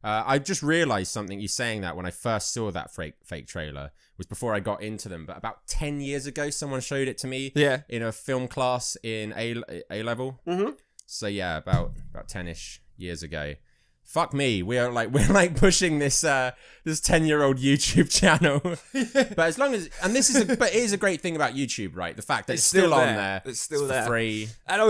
S1: I just realised something. You saying that when I first saw that fake trailer was before I got into them, but about 10 years ago, someone showed it to me.
S2: Yeah.
S1: In a film class in A level. Mm-hmm. So yeah, about 10ish years ago. Fuck me, we're like pushing this 10-year-old YouTube channel. But as long as, and it is a great thing about YouTube, right? The fact that it's still on there.
S2: It's still there.
S1: Free.
S2: And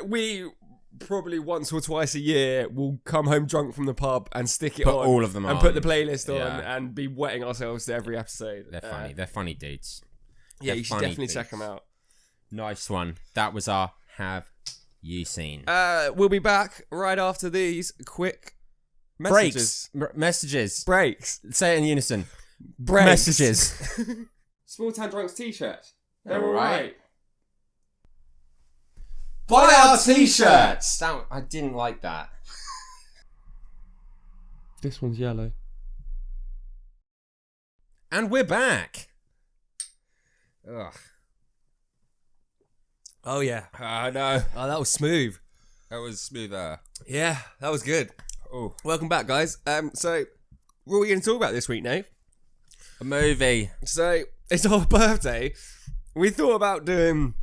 S2: we probably once or twice a year will come home drunk from the pub and stick it
S1: Put
S2: on.
S1: all of them
S2: and
S1: on.
S2: put the playlist on
S1: Yeah.
S2: and be wetting ourselves to every episode.
S1: They're funny. They're funny dudes.
S2: Yeah,
S1: They're
S2: you should
S1: funny
S2: definitely
S1: dudes.
S2: check them out.
S1: Nice one. That was our Have You Seen?
S2: We'll be back right after these quick messages.
S1: Messages.
S2: Breaks.
S1: Say it in unison.
S2: Breaks.
S1: Messages.
S2: Small Town Drunks t-shirts. They're
S1: All
S2: alright.
S1: Buy our t-shirts. I didn't like that.
S2: This one's yellow.
S1: And we're back. Ugh.
S2: Oh yeah.
S1: No.
S2: Oh, that was smooth.
S1: That was smoother.
S2: Yeah, that was good.
S1: Oh,
S2: Welcome back, guys. So, what are we going to talk about this week, Nate?
S1: a movie.
S2: So, it's our birthday. We thought about doing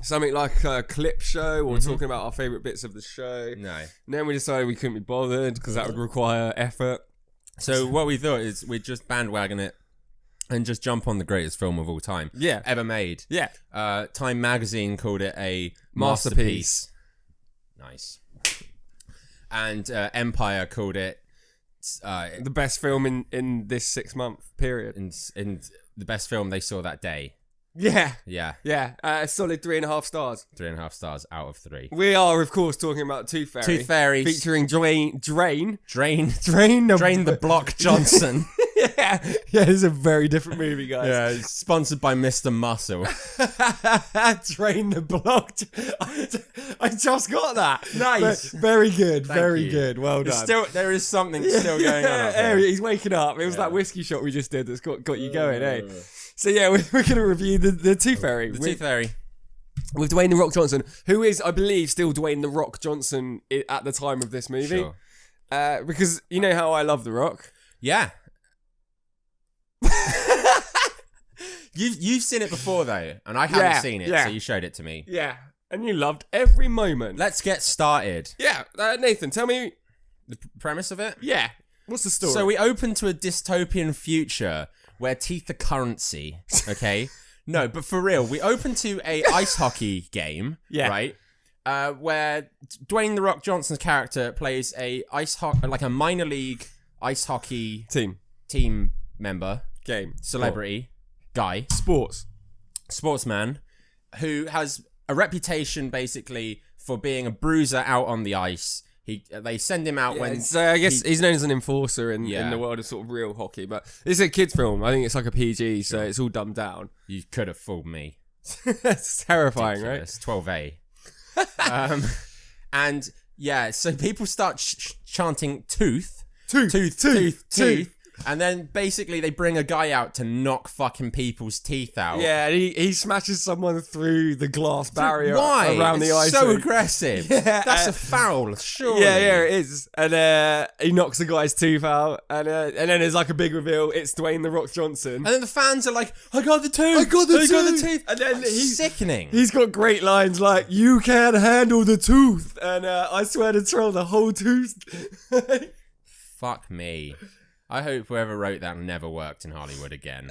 S2: something like a clip show or talking about our favourite bits of the show.
S1: No.
S2: And then we decided we couldn't be bothered because that would require effort.
S1: So what we thought is we'd just bandwagon it and just jump on the greatest film of all time.
S2: Yeah.
S1: Ever made.
S2: Yeah.
S1: Time magazine called it a
S2: Masterpiece.
S1: Nice. And Empire called it
S2: The best film in this 6-month period.
S1: in the best film they saw that day.
S2: Yeah.
S1: Yeah.
S2: Yeah. A solid 3.5 stars.
S1: 3.5 stars out of 3.
S2: We are, of course, talking about Tooth Fairy.
S1: Tooth Fairy.
S2: Featuring Drain
S1: the Block Johnson.
S2: Yeah, it's a very different movie, guys.
S1: Yeah, it's sponsored by Mr. Muscle.
S2: Drain the Block. I just got that.
S1: Nice.
S2: Very good.
S1: Thank
S2: Very
S1: you.
S2: good. Well done.
S1: There is something still going on up there.
S2: He's waking up. It was that whiskey shot we just did that's got you going, eh? So yeah, we're going to review the Tooth Fairy.
S1: The Tooth Fairy.
S2: With Dwayne The Rock Johnson, who is, I believe, still Dwayne The Rock Johnson at the time of this movie.
S1: Sure.
S2: Because you know how I love The Rock.
S1: Yeah. You've seen it before though, and I haven't seen it, so you showed it to me.
S2: Yeah, and you loved every moment.
S1: Let's get started.
S2: Yeah, Nathan, tell me.
S1: The premise of it?
S2: Yeah, what's the story?
S1: So we open to a dystopian future where teeth are currency, okay? No, but for real, we open to a ice hockey game, right? Where Dwayne The Rock Johnson's character plays a a minor league ice hockey team member, celebrity, guy, sportsman, who has a reputation basically for being a bruiser out on the ice. They send him out when...
S2: So I guess he's known as an enforcer in the world of sort of real hockey, but it's a kid's film. I think it's like a PG, so it's all dumbed down.
S1: You could have fooled me.
S2: It's terrifying,
S1: Ridiculous. Right? 12A. And yeah, so people start chanting tooth. And then basically they bring a guy out to knock fucking people's teeth out.
S2: Yeah, and he smashes someone through the glass barrier around the ice.
S1: So aggressive. Yeah, that's a foul, surely.
S2: Yeah, it is. And he knocks the guy's tooth out, and then there's like a big reveal. It's Dwayne The Rock Johnson.
S1: And then the fans are like, I got the tooth.
S2: I got the tooth.
S1: And then he's sickening.
S2: He's got great lines like, you can't handle the tooth. And I swear to troll the whole tooth.
S1: Fuck me. I hope whoever wrote that never worked in Hollywood again.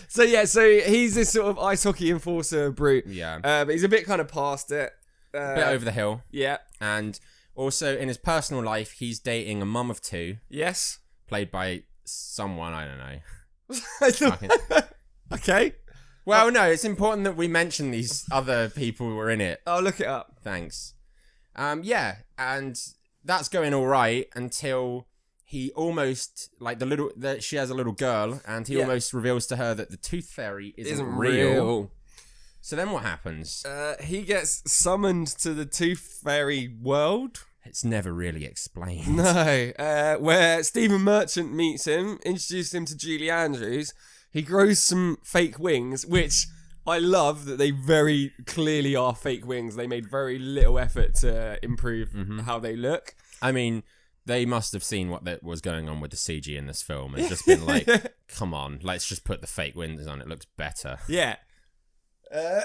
S2: So he's this sort of ice hockey enforcer brute.
S1: Yeah.
S2: But he's a bit kind of past it.
S1: a bit over the hill.
S2: Yeah.
S1: And also in his personal life, he's dating a mum of two.
S2: Yes.
S1: Played by someone, I don't know.
S2: Okay.
S1: Well, no, it's important that we mention these other people who were in it.
S2: I'll look it up.
S1: Thanks. Yeah, and that's going all right until he almost, like, she has a little girl, and he almost reveals to her that the Tooth Fairy isn't real. So then what happens?
S2: He gets summoned to the Tooth Fairy world.
S1: It's never really explained.
S2: No, where Stephen Merchant meets him, introduces him to Julie Andrews. He grows some fake wings, which I love that they very clearly are fake wings. They made very little effort to improve how they look.
S1: I mean, they must have seen what was going on with the CG in this film and just been like, come on, let's just put the fake wings on. It looks better.
S2: Yeah.
S1: I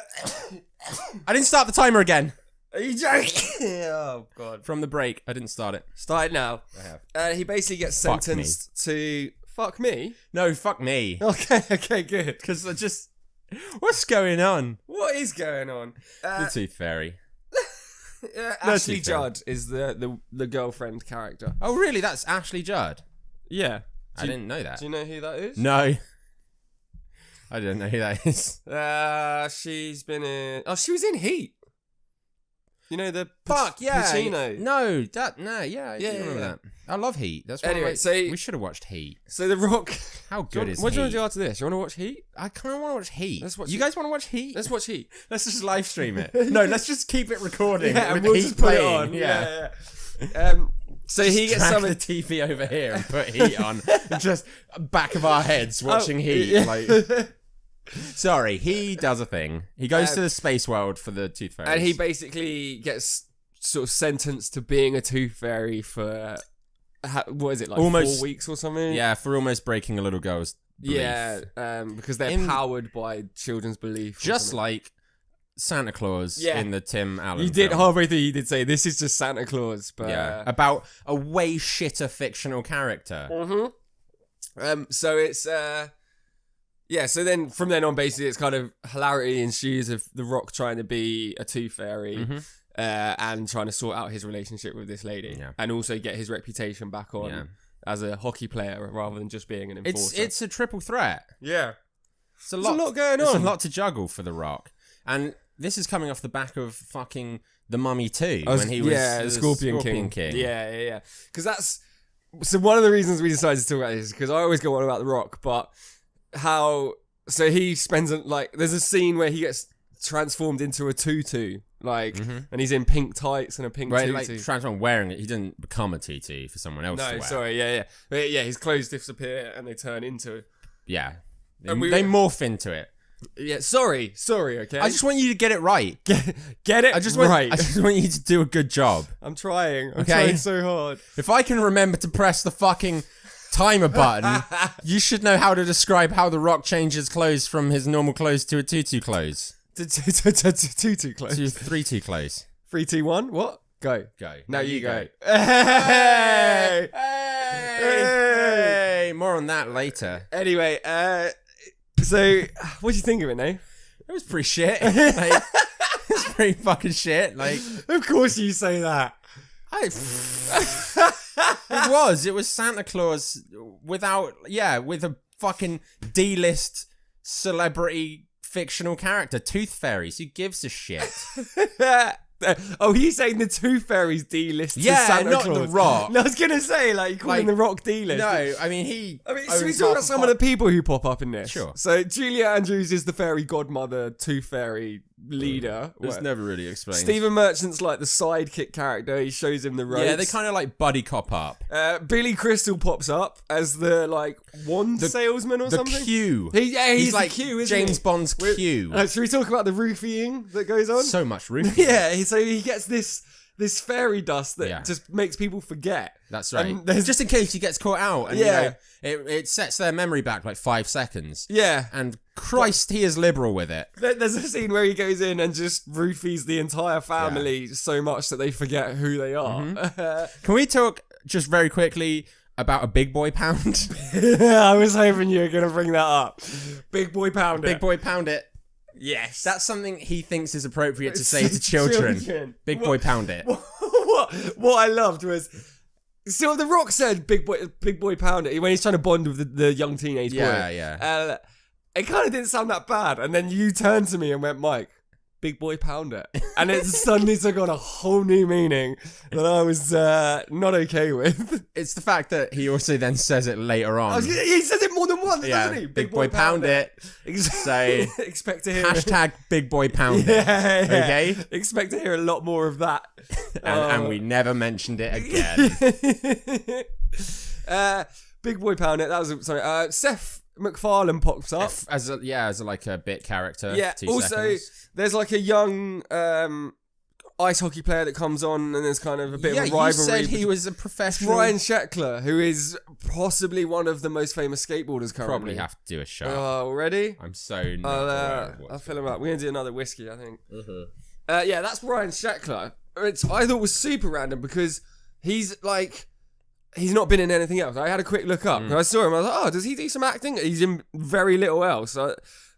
S1: didn't start the timer again.
S2: Are you joking? Oh, God.
S1: From the break, I didn't start it.
S2: Start it now.
S1: I have.
S2: He basically gets sentenced to... Fuck me?
S1: No, fuck me.
S2: Okay, good.
S1: Because what's going on?
S2: What is going on?
S1: The Tooth Fairy.
S2: Ashley Judd is the girlfriend character.
S1: Oh, really? That's Ashley Judd?
S2: Yeah.
S1: I didn't know that.
S2: Do you know who that is?
S1: No. I don't know who that is.
S2: She's been in... Oh, she was in Heat. You know, the
S1: Pacino. No, I do remember that. I love Heat. That's
S2: anyway,
S1: we should have watched Heat.
S2: So The Rock...
S1: How good is Heat?
S2: What do you want to do after this? You want to watch Heat?
S1: I kind of want to watch Heat.
S2: You
S1: guys want to watch Heat?
S2: Let's watch Heat.
S1: Let's just live stream it. No, let's just keep it recording.
S2: Yeah,
S1: with
S2: we'll
S1: Heat
S2: just put
S1: playing.
S2: it on.
S1: Yeah.
S2: So he gets
S1: drag
S2: summoned...
S1: the TV over here and put Heat on. Just back of our heads watching Heat.
S2: Yeah.
S1: Like... Sorry, he does a thing. He goes to the space world for the Tooth Fairies.
S2: And he basically gets sort of sentenced to being a Tooth Fairy for... What is it, like almost 4 weeks or something?
S1: Yeah, for almost breaking a little girl's belief.
S2: Yeah, because they're powered by children's belief.
S1: Just like Santa Claus in the Tim Allen
S2: You did,
S1: film.
S2: halfway through, you did say, this is just Santa Claus. But,
S1: about a way shitter fictional character.
S2: So it's... so then from then on, basically, it's kind of hilarity ensues of The Rock trying to be a Tooth Fairy and trying to sort out his relationship with this lady and also get his reputation back on as a hockey player rather than just being an enforcer.
S1: It's a triple threat.
S2: Yeah.
S1: There's a lot going on.
S2: There's
S1: a lot to juggle for The Rock. And this is coming off the back of fucking The Mummy 2 when he was
S2: the Scorpion King. Yeah. Because that's... So one of the reasons we decided to talk about this is because I always go on about The Rock, but... So he spends there's a scene where he gets transformed into a tutu, and he's in pink tights and a pink tutu.
S1: Like transformed wearing it. He didn't become a tutu for someone else to wear.
S2: No, sorry, yeah. But yeah, his clothes disappear and they turn into it.
S1: Yeah. They morph into it.
S2: Yeah, sorry, okay?
S1: I just want you to get it right.
S2: Get it right.
S1: I just want you to do a good job.
S2: I'm trying. I'm trying so hard.
S1: If I can remember to press the fucking timer button, you should know how to describe how The Rock changes clothes from his normal clothes to a tutu clothes.
S2: To tutu clothes.
S1: To 3-2 clothes.
S2: 3, 2, 1. What? Go. Now you go.
S1: Hey! More on that later.
S2: Anyway, so what do you think of it, Nate?
S1: It was pretty shit. It was pretty fucking shit.
S2: Of course you say that.
S1: It was Santa Claus with a fucking D-list celebrity fictional character, Tooth Fairies. Who gives a shit?
S2: Oh, he's saying the Tooth Fairies D-list to
S1: Yeah,
S2: Santa
S1: not
S2: Claus.
S1: The Rock.
S2: No, I was going to say, you call him The Rock D-list.
S1: No, I mean,
S2: so we talk about some of the people who pop up in this.
S1: Sure.
S2: So, Julia Andrews is the fairy godmother, Tooth Fairy leader.
S1: It's never really explained.
S2: Stephen Merchant's the sidekick character. He shows him the ropes.
S1: Yeah, they kind of buddy cop up.
S2: Billy Crystal pops up as the wand salesman or something.
S1: The Q.
S2: He's like Q, isn't
S1: James Bond's Q.
S2: Should we talk about the roofing that goes on?
S1: So much roofing.
S2: Yeah, so he gets this fairy dust that just makes people forget.
S1: That's right. Just in case he gets caught out. And, it sets their memory back 5 seconds.
S2: Yeah.
S1: And Christ, he is liberal with it.
S2: There's a scene where he goes in and just roofies the entire family so much that they forget who they are.
S1: Can we talk just very quickly about a big boy pound?
S2: I was hoping you were going to bring that up. Big boy pound it.
S1: Big boy pound it.
S2: Yes.
S1: That's something he thinks is appropriate to say to children. Big boy, pound it.
S2: What I loved was, so The Rock said, big boy, pound it, when he's trying to bond with the young teenage boy.
S1: Yeah.
S2: It kind of didn't sound that bad. And then you turned to me and went, Mike, big boy, pound it. And it suddenly took on a whole new meaning that I was not okay with.
S1: It's the fact that he also then says it later on.
S2: He says it more than once, doesn't he?
S1: Big boy, pound it. So
S2: expect to hear
S1: hashtag big boy, pound it.
S2: Yeah.
S1: Okay?
S2: Expect to hear a lot more of that.
S1: And we never mentioned it again.
S2: Big boy, pound it. That was sorry. Seth MacFarlane pops up
S1: as like a bit character.
S2: Yeah. Also, there's like a young ice hockey player that comes on, and there's kind of a bit of a rivalry.
S1: You said he was a professional.
S2: Ryan Sheckler, who is possibly one of the most famous skateboarders currently.
S1: Probably have to do a shot.
S2: Already?
S1: I'm so not
S2: I'll fill him up. We're gonna do another whiskey, I think. Yeah, that's Ryan Sheckler. Which I thought was super random because he's not been in anything else. I had a quick look up and I saw him. I was like, oh, does he do some acting? He's in very little else.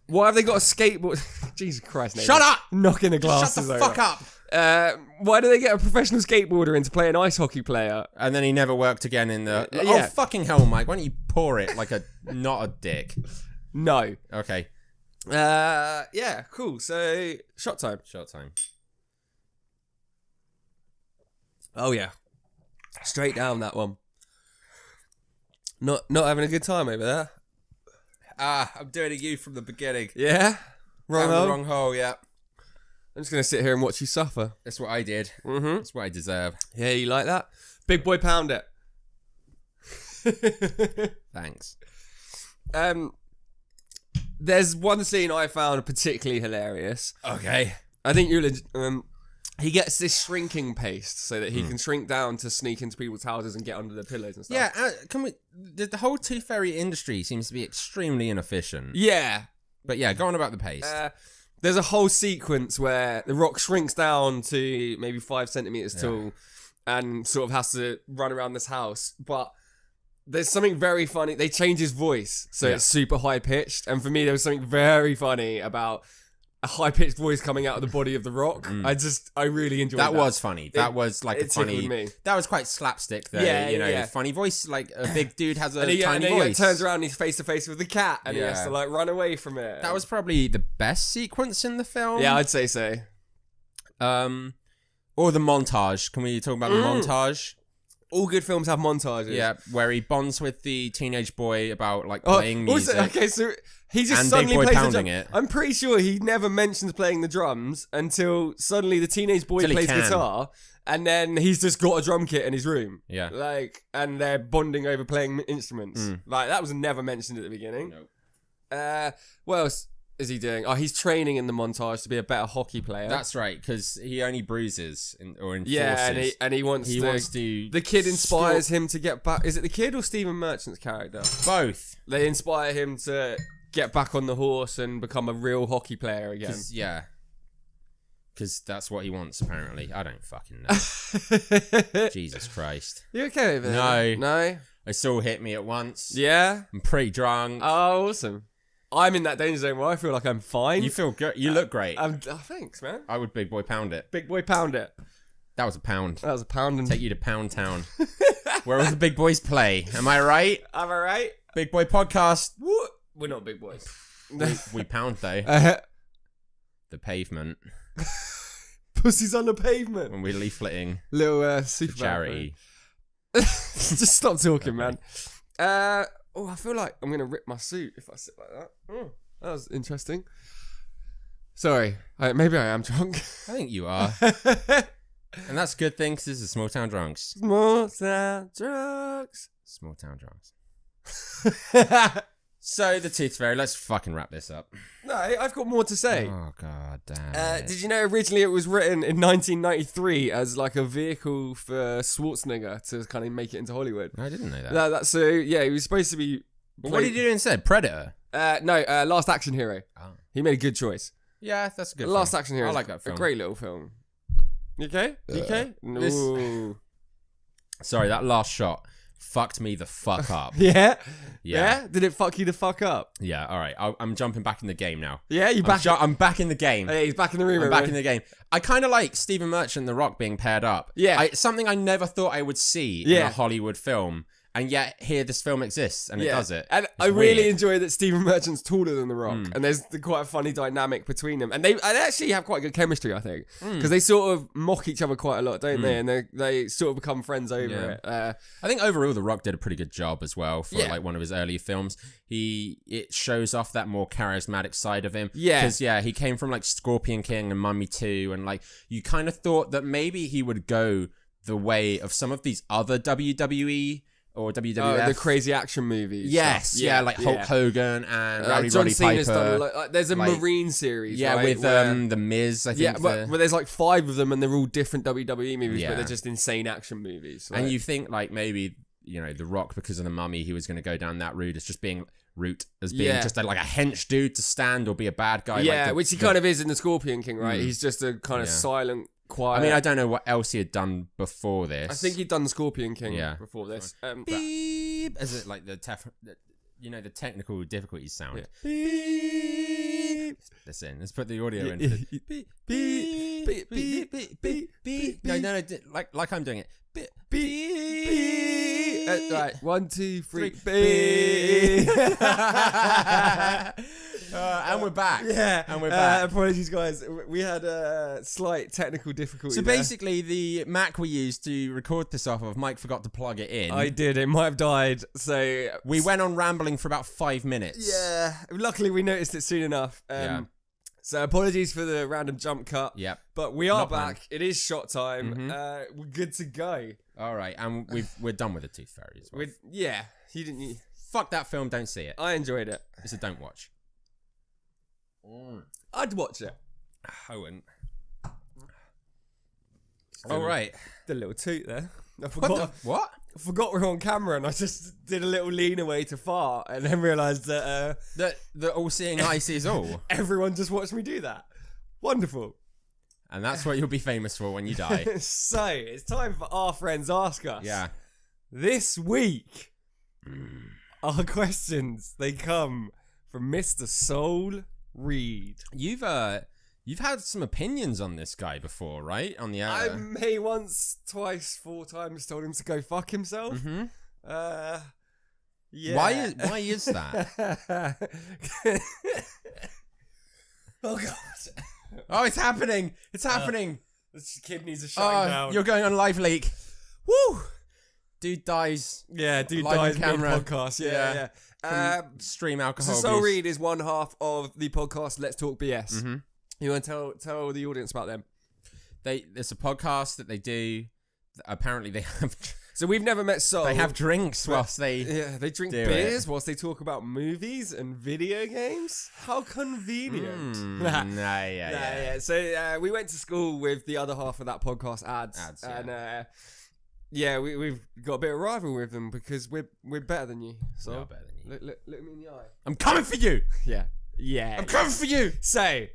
S2: Why have they got a skateboard? Jesus Christ, Nathan.
S1: Shut up!
S2: Knocking the glasses
S1: over.
S2: Shut the fuck up! Why do they get a professional skateboarder in to play an ice hockey player?
S1: And then he never worked again in the... Oh, fucking hell, Mike. Why don't you pour it like not a dick?
S2: No.
S1: Okay.
S2: Yeah, cool. So, shot time. Oh, yeah. Straight down that one. Not having a good time over there.
S1: I'm doing a you from the beginning.
S2: Yeah?
S1: Wrong hole, yeah.
S2: I'm just going to sit here and watch you suffer.
S1: That's what I did.
S2: Mm-hmm.
S1: That's what I deserve.
S2: Yeah, you like that? Big boy, pound it.
S1: Thanks.
S2: There's one scene I found particularly hilarious.
S1: Okay.
S2: I think he gets this shrinking paste so that he can shrink down to sneak into people's houses and get under the pillows and stuff.
S1: Yeah, the whole tooth fairy industry seems to be extremely inefficient.
S2: Yeah.
S1: But yeah, go on about the paste.
S2: There's a whole sequence where the Rock shrinks down to maybe 5 centimeters tall and sort of has to run around this house. But there's something very funny. They change his voice so it's super high pitched. And for me, there was something very funny about a high-pitched voice coming out of the body of the Rock. I really enjoyed that.
S1: That was funny. That was like a funny...
S2: me.
S1: That was quite slapstick though, funny voice. Like a big dude has a tiny voice.
S2: He turns around and he's face to face with the cat and he has to like run away from it.
S1: That was probably the best sequence in the film.
S2: Yeah, I'd say so.
S1: Or the montage. Can we talk about the montage?
S2: All good films have montages.
S1: Yeah, where he bonds with the teenage boy about like playing music.
S2: Also, okay, so he just
S1: and
S2: suddenly
S1: Big Boy
S2: plays
S1: pounding
S2: the
S1: it.
S2: I'm pretty sure he never mentions playing the drums until suddenly the teenage boy plays guitar, and then he's just got a drum kit in his room.
S1: Yeah,
S2: and they're bonding over playing instruments. Like that was never mentioned at the beginning.
S1: Nope.
S2: What else is he doing? Oh, he's training in the montage to be a better hockey player.
S1: That's right, because he only bruises or enforces.
S2: Yeah, and he wants to. The kid inspires him to get back. Is it the kid or Stephen Merchant's character?
S1: Both.
S2: They inspire him to get back on the horse and become a real hockey player again.
S1: Because that's what he wants, apparently. I don't fucking know. Jesus Christ.
S2: You okay with it?
S1: No. It still hit me at once.
S2: Yeah?
S1: I'm pretty drunk.
S2: Oh, awesome. I'm in that danger zone where I feel like I'm fine.
S1: You feel good. You look great.
S2: Thanks, man.
S1: I would big boy pound it.
S2: Big boy pound it.
S1: That was a pound.
S2: That was a pound. And...
S1: Take you to Pound Town. Where all the big boys play. Am I right?
S2: Am I right?
S1: Big boy podcast.
S2: What? We're not big boys.
S1: we pound though. The pavement.
S2: Pussies on the pavement.
S1: When we're leafleting.
S2: Little super
S1: charity.
S2: Just stop talking, man. I feel like I'm gonna rip my suit if I sit like that. That was interesting. Sorry, maybe I am drunk.
S1: I think you are. And that's a good thing because this is Small Town Drunks.
S2: Small Town Drunks.
S1: Small Town Drunks. So, the Tooth Fairy, let's fucking wrap this up.
S2: No, I've got more to say.
S1: Oh, god damn.
S2: Did you know originally it was written in 1993 as like a vehicle for Schwarzenegger to kind of make it into Hollywood?
S1: I didn't know that.
S2: So, yeah, he was supposed to be...
S1: What did he do instead? Predator?
S2: No, Last Action Hero. Oh. He made a good choice.
S1: Yeah, that's a good
S2: Last Action Hero.
S1: I like that film.
S2: A great little film. You okay? You okay?
S1: No. Sorry, that last shot fucked me the fuck up.
S2: Yeah?
S1: Yeah.
S2: Yeah? Did it fuck you the fuck up?
S1: Yeah, all right. I'm jumping back in the game now.
S2: Yeah, you back.
S1: I'm back in the game.
S2: Hey, he's back in the room.
S1: I'm back in the game. I kind of like Stephen Merchant and The Rock being paired up.
S2: Yeah.
S1: Something I never thought I would see in a Hollywood film. And yet here this film exists and it does it.
S2: And I really enjoy that Stephen Merchant's taller than The Rock. And there's quite a funny dynamic between them. And they actually have quite good chemistry, I think. Because they sort of mock each other quite a lot, don't they? And they sort of become friends over it.
S1: I think overall The Rock did a pretty good job as well for like one of his earlier films. It shows off that more charismatic side of him. Yeah. Because he came from like Scorpion King and Mummy 2. And like you kind of thought that maybe he would go the way of some of these other WWE or WWF.
S2: The crazy action movies.
S1: Yes, like Hulk Hogan and Rowdy
S2: John
S1: Roddy
S2: Cena's
S1: Piper.
S2: Done, there's a Marine series,
S1: with The Miz, I think.
S2: Yeah, but there's like 5 of them and they're all different WWE movies, but they're just insane action movies.
S1: And you think like maybe, The Rock, because of the Mummy, he was going to go down that route as just being just like a hench dude to stand or be a bad guy.
S2: Yeah, which he kind of is in the Scorpion King, right? He's just a kind of silent, quiet.
S1: I mean, I don't know what else he had done before this.
S2: I think he'd done the Scorpion King before this.
S1: Beep. Is it like the technical difficulties sound? Yeah.
S2: Beep.
S1: Listen, let's put the audio in.
S2: Beep, beep, beep, beep, beep, beep, beep.
S1: No, like I'm doing it.
S2: Beep, beep. Right, 1, 2, 3, beep.
S1: And we're back.
S2: Yeah.
S1: And we're back.
S2: Apologies, guys. We had a slight technical difficulty.
S1: So basically, the Mac we used to record this off of, Mike forgot to plug it in.
S2: I did. It might have died. So
S1: we went on rambling for about 5 minutes.
S2: Yeah. Luckily, we noticed it soon enough. So apologies for the random jump cut.
S1: Yep.
S2: But we are back. It is shot time. We're good to go.
S1: All right. And we're done with the Tooth Fairy as well.
S2: You didn't.
S1: Fuck that film. Don't see it.
S2: I enjoyed it.
S1: It's a don't watch.
S2: I'd watch it.
S1: I wouldn't. All right.
S2: The little toot there. I forgot.
S1: What?
S2: I forgot we're on camera and I just did a little lean away to fart and then realised that...
S1: the all-seeing eye sees all.
S2: Everyone just watched me do that. Wonderful.
S1: And that's what you'll be famous for when you die.
S2: So, it's time for Our Friends Ask Us.
S1: Yeah.
S2: This week, our questions, they come from Mr. Soul Reed.
S1: You've had some opinions on this guy before, right? On the
S2: I may once, twice, 4 times told him to go fuck himself.
S1: Mm-hmm.
S2: Yeah.
S1: Why is that?
S2: Oh god.
S1: Oh, it's happening! It's happening!
S2: The kidneys are shutting down.
S1: You're going on live leak. Woo! Dude dies.
S2: Yeah, dude
S1: live
S2: dies
S1: on camera.
S2: mid-podcast. Yeah.
S1: Stream alcohol.
S2: So Soul Reed is one half of the podcast Let's Talk BS.
S1: Mm-hmm.
S2: You want to tell the audience about them?
S1: It's a podcast that they do. Apparently they have...
S2: So we've never met Soul.
S1: They have drinks whilst they...
S2: Yeah, they drink beers whilst they talk about movies and video games. How convenient.
S1: Yeah.
S2: So we went to school with the other half of that podcast, Ads. And we've got a bit of rivalry with them because we're better than you. So
S1: we are better than you.
S2: Look me in the eye.
S1: I'm coming for you!
S2: Yeah.
S1: I'm coming for you!
S2: So,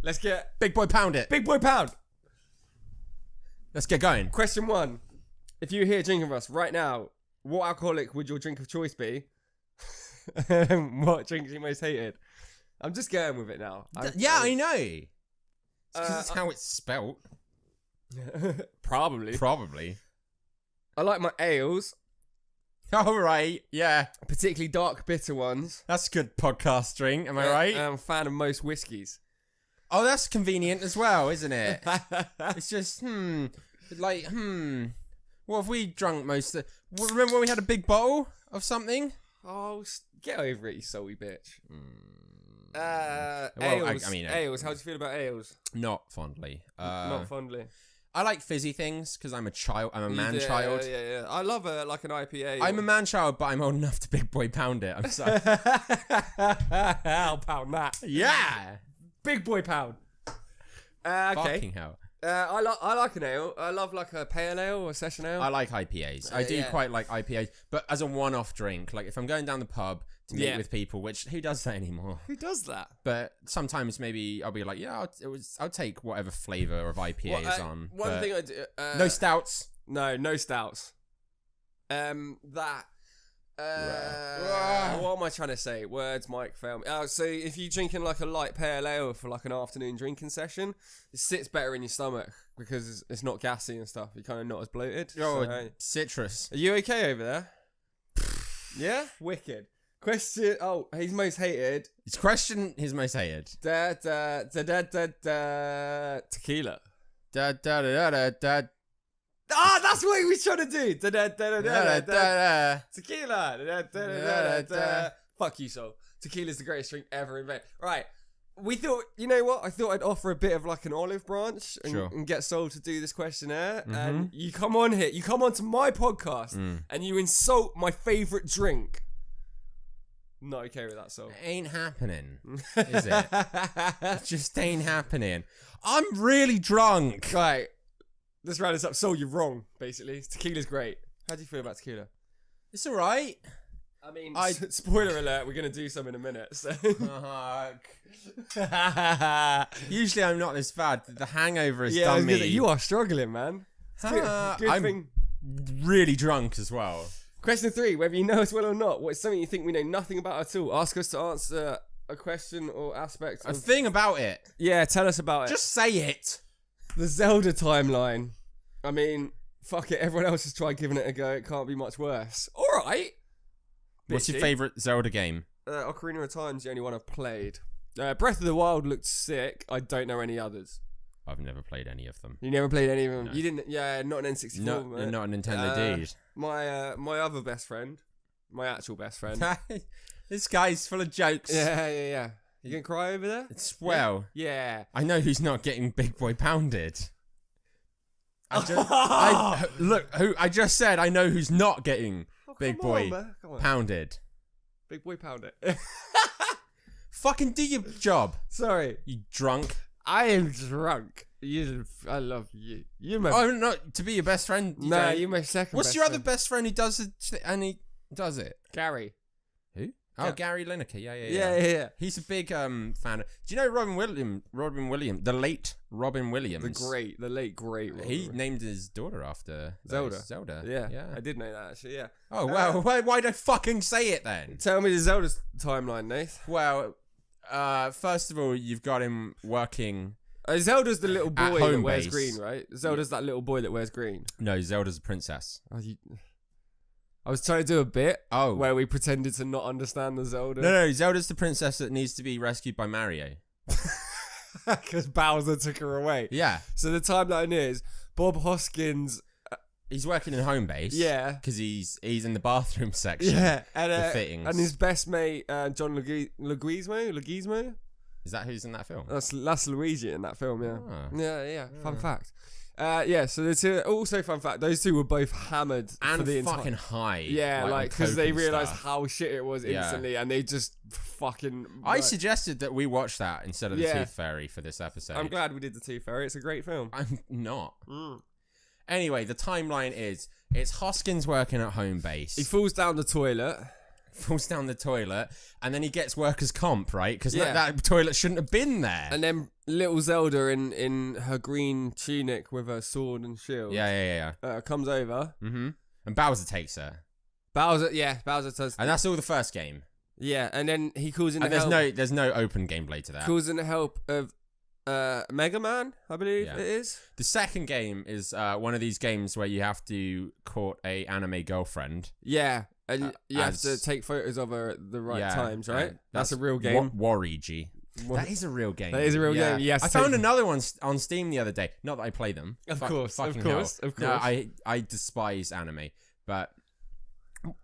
S2: let's get...
S1: Big boy pound it.
S2: Big boy pound.
S1: Let's get going.
S2: Question 1. If you were here drinking with us right now, what alcoholic would your drink of choice be? What drink you most hated? I'm just going with it now.
S1: I know. It's 'cause it's how it's spelt.
S2: Probably. I like my ales.
S1: All right, yeah.
S2: Particularly dark, bitter ones.
S1: That's a good podcast drink, am I right?
S2: I'm a fan of most whiskies.
S1: Oh, that's convenient as well, isn't it? It's just, what have we drunk most of... Remember when we had a big bottle of something?
S2: Oh, get over it, you soully bitch.
S1: Well,
S2: ales.
S1: I mean,
S2: ales. How do you feel about ales?
S1: Not fondly.
S2: Not fondly.
S1: I like fizzy things because I'm a child. I'm a man-child.
S2: Yeah. I love like an IPA.
S1: I'm a man-child, but I'm old enough to big boy pound it. I'm sorry.
S2: I'll pound that.
S1: Yeah.
S2: Big boy pound. Okay.
S1: Fucking hell.
S2: I like an ale. I love like a pale ale or a session ale.
S1: I like IPAs. I do quite like IPAs, but as a one-off drink, like if I'm going down the pub to meet with people, which who does that anymore?
S2: Who does that?
S1: But sometimes maybe I'll be like, I'll take whatever flavor of IPA is on.
S2: One thing I do.
S1: No stouts.
S2: No stouts. That. What am I trying to say? Words, mic, film. So if you're drinking like a light pale ale for like an afternoon drinking session, it sits better in your stomach because it's not gassy and stuff. You're kind of not as bloated.
S1: Citrus.
S2: Are you okay over there? Yeah? Wicked. Question. Oh, he's most hated.
S1: It's question his most hated.
S2: Tequila.
S1: Ah,
S2: that's what he was trying to do. Tequila. Fuck you, Sol. Tequila's the greatest drink ever invented. Right. We thought, you know what? I thought I'd offer a bit of like an olive branch and get Sol to do this questionnaire. Mm-hmm. And you come on here, you come onto my podcast and you insult my favourite drink. Not okay with that, Sol.
S1: It ain't happening, is it? It just ain't happening. I'm really drunk.
S2: Right. Let's round this up. Sol, you're wrong, basically. Tequila's great. How do you feel about tequila?
S1: It's all right.
S2: I mean, spoiler alert, we're going to do some in a minute. So.
S1: Usually I'm not this bad. The hangover has done me.
S2: You are struggling, man. Good
S1: I'm
S2: thing.
S1: Really drunk as well.
S2: Question 3, whether you know us well or not, what's something you think we know nothing about at all? Ask us to answer a question or aspect.
S1: A thing about it.
S2: Yeah, tell us about it.
S1: Just say it.
S2: The Zelda timeline. I mean, fuck it. Everyone else has tried giving it a go. It can't be much worse. All right.
S1: What's your favourite Zelda game?
S2: Ocarina of Time's the only one I've played. Breath of the Wild looked sick. I don't know any others.
S1: I've never played any of them.
S2: You never played any of them?
S1: No.
S2: You didn't? Yeah, not an N64.
S1: Not a Nintendo dude.
S2: My other best friend, my actual best friend.
S1: This guy's full of jokes.
S2: Yeah. You gonna cry over there?
S1: Yeah. I know who's not getting Big Boy pounded. I just said I know who's not getting Big Boy pounded.
S2: Big Boy pound it.
S1: Fucking do your job.
S2: Sorry.
S1: You drunk.
S2: I am drunk. I love you. You my...
S1: Oh, no, to be your best friend.
S2: No, you're my second
S1: What's
S2: best
S1: your
S2: friend.
S1: other best friend who does it and he does it?
S2: Gary.
S1: Who? Oh, Gary Lineker.
S2: Yeah.
S1: He's a big fan. Do you know Robin Williams? The late Robin Williams.
S2: The late great. Robin.
S1: He named his daughter after Zelda.
S2: Yeah. I did know that actually. Yeah.
S1: Oh well, why don't fucking say it then?
S2: Tell me the Zelda timeline, Nath.
S1: Well, first of all, you've got him working.
S2: Zelda's the little boy that wears green, right? Zelda's that little boy that wears green.
S1: No, Zelda's a princess.
S2: I was trying to do a bit where we pretended to not understand the Zelda.
S1: No, Zelda's the princess that needs to be rescued by Mario.
S2: Because Bowser took her away.
S1: Yeah.
S2: So the timeline is Bob Hoskins.
S1: He's working in home base.
S2: Yeah.
S1: Because he's in the bathroom section.
S2: Yeah.
S1: The fittings.
S2: And his best mate, John Leguizamo.
S1: Is that who's in that film?
S2: That's Luigi in that film, yeah.
S1: Oh.
S2: Yeah. Fun fact. So the two, also fun fact, those two were both hammered
S1: and
S2: for the
S1: fucking high.
S2: Yeah, like because they realised how shit it was instantly, and they just fucking.
S1: I suggested that we watch that instead of the Tooth Fairy for this episode.
S2: I'm glad we did the Tooth Fairy. It's a great film.
S1: I'm not. Anyway, the timeline is it's Hoskins working at home base.
S2: He falls down the toilet.
S1: And then he gets workers' comp, right? Because that toilet shouldn't have been there.
S2: And then little Zelda in her green tunic with her sword and shield.
S1: Yeah.
S2: Comes over.
S1: Mm-hmm. And Bowser takes her.
S2: Bowser does.
S1: And that's all the first game.
S2: Yeah, and then he calls in
S1: and
S2: the help.
S1: There's no open gameplay to that.
S2: Calls in the help of Mega Man, I believe it is.
S1: The second game is one of these games where you have to court a anime girlfriend.
S2: Yeah. And you have to take photos of her at the right times, right? That's a real game.
S1: Warigi. That is a real game.
S2: That is a real game, yes.
S1: I found another one on Steam the other day. Not that I play them.
S2: Of course.
S1: No, I despise anime. But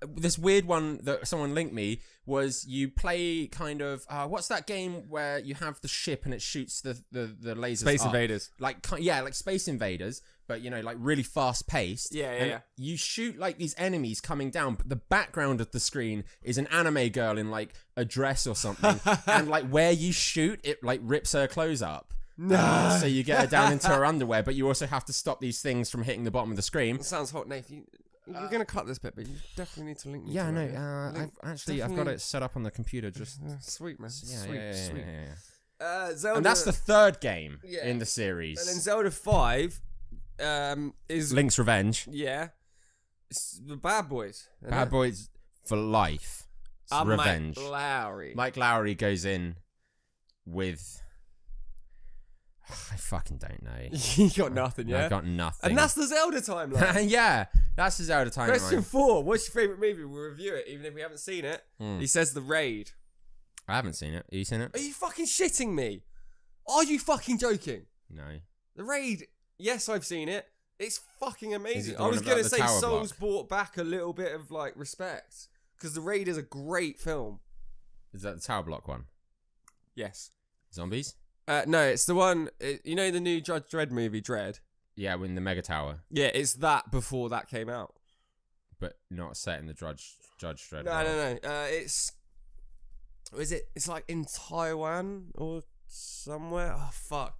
S1: this weird one that someone linked me was you play kind of... what's that game where you have the ship and it shoots the lasers
S2: Space
S1: up?
S2: Invaders.
S1: Like Space Invaders. But, like really fast paced.
S2: Yeah.
S1: You shoot like these enemies coming down, but the background of the screen is an anime girl in like a dress or something. And like where you shoot, it like rips her clothes up.
S2: No.
S1: So you get her down into her underwear, but you also have to stop these things from hitting the bottom of the screen.
S2: It sounds hot, Nath. You're going to cut this bit, but you definitely need to link me
S1: to
S2: it.
S1: No. I've got it set up on the computer. Just
S2: sweet, man.
S1: Sweet.
S2: Zelda,
S1: and that's the third game in the series.
S2: And then Zelda 5... is
S1: Link's Revenge.
S2: Yeah. It's the Bad Boys.
S1: Bad Boys for life. It's revenge.
S2: Mike
S1: Lowry goes in with... I fucking don't know.
S2: You got nothing, yeah?
S1: I got nothing.
S2: And that's the Zelda timeline.
S1: Yeah, that's the Zelda timeline.
S2: Question 4. What's your favourite movie? We'll review it, even if we haven't seen it. He says The Raid.
S1: I haven't seen it. Have you seen it?
S2: Are you fucking shitting me? Are you fucking joking?
S1: No.
S2: The Raid, yes, I've seen it. It's fucking amazing.
S1: I
S2: was going to say Souls brought back a little bit of, like, respect. Because The Raid is a great film.
S1: Is that the Tower Block one?
S2: Yes.
S1: Zombies?
S2: No, it's the one, you know the new Judge Dredd movie, Dredd?
S1: Yeah, in the Mega Tower.
S2: Yeah, it's that before that came out.
S1: But not set in the Judge Dredd.
S2: No. It's like in Taiwan or somewhere? Oh, fuck.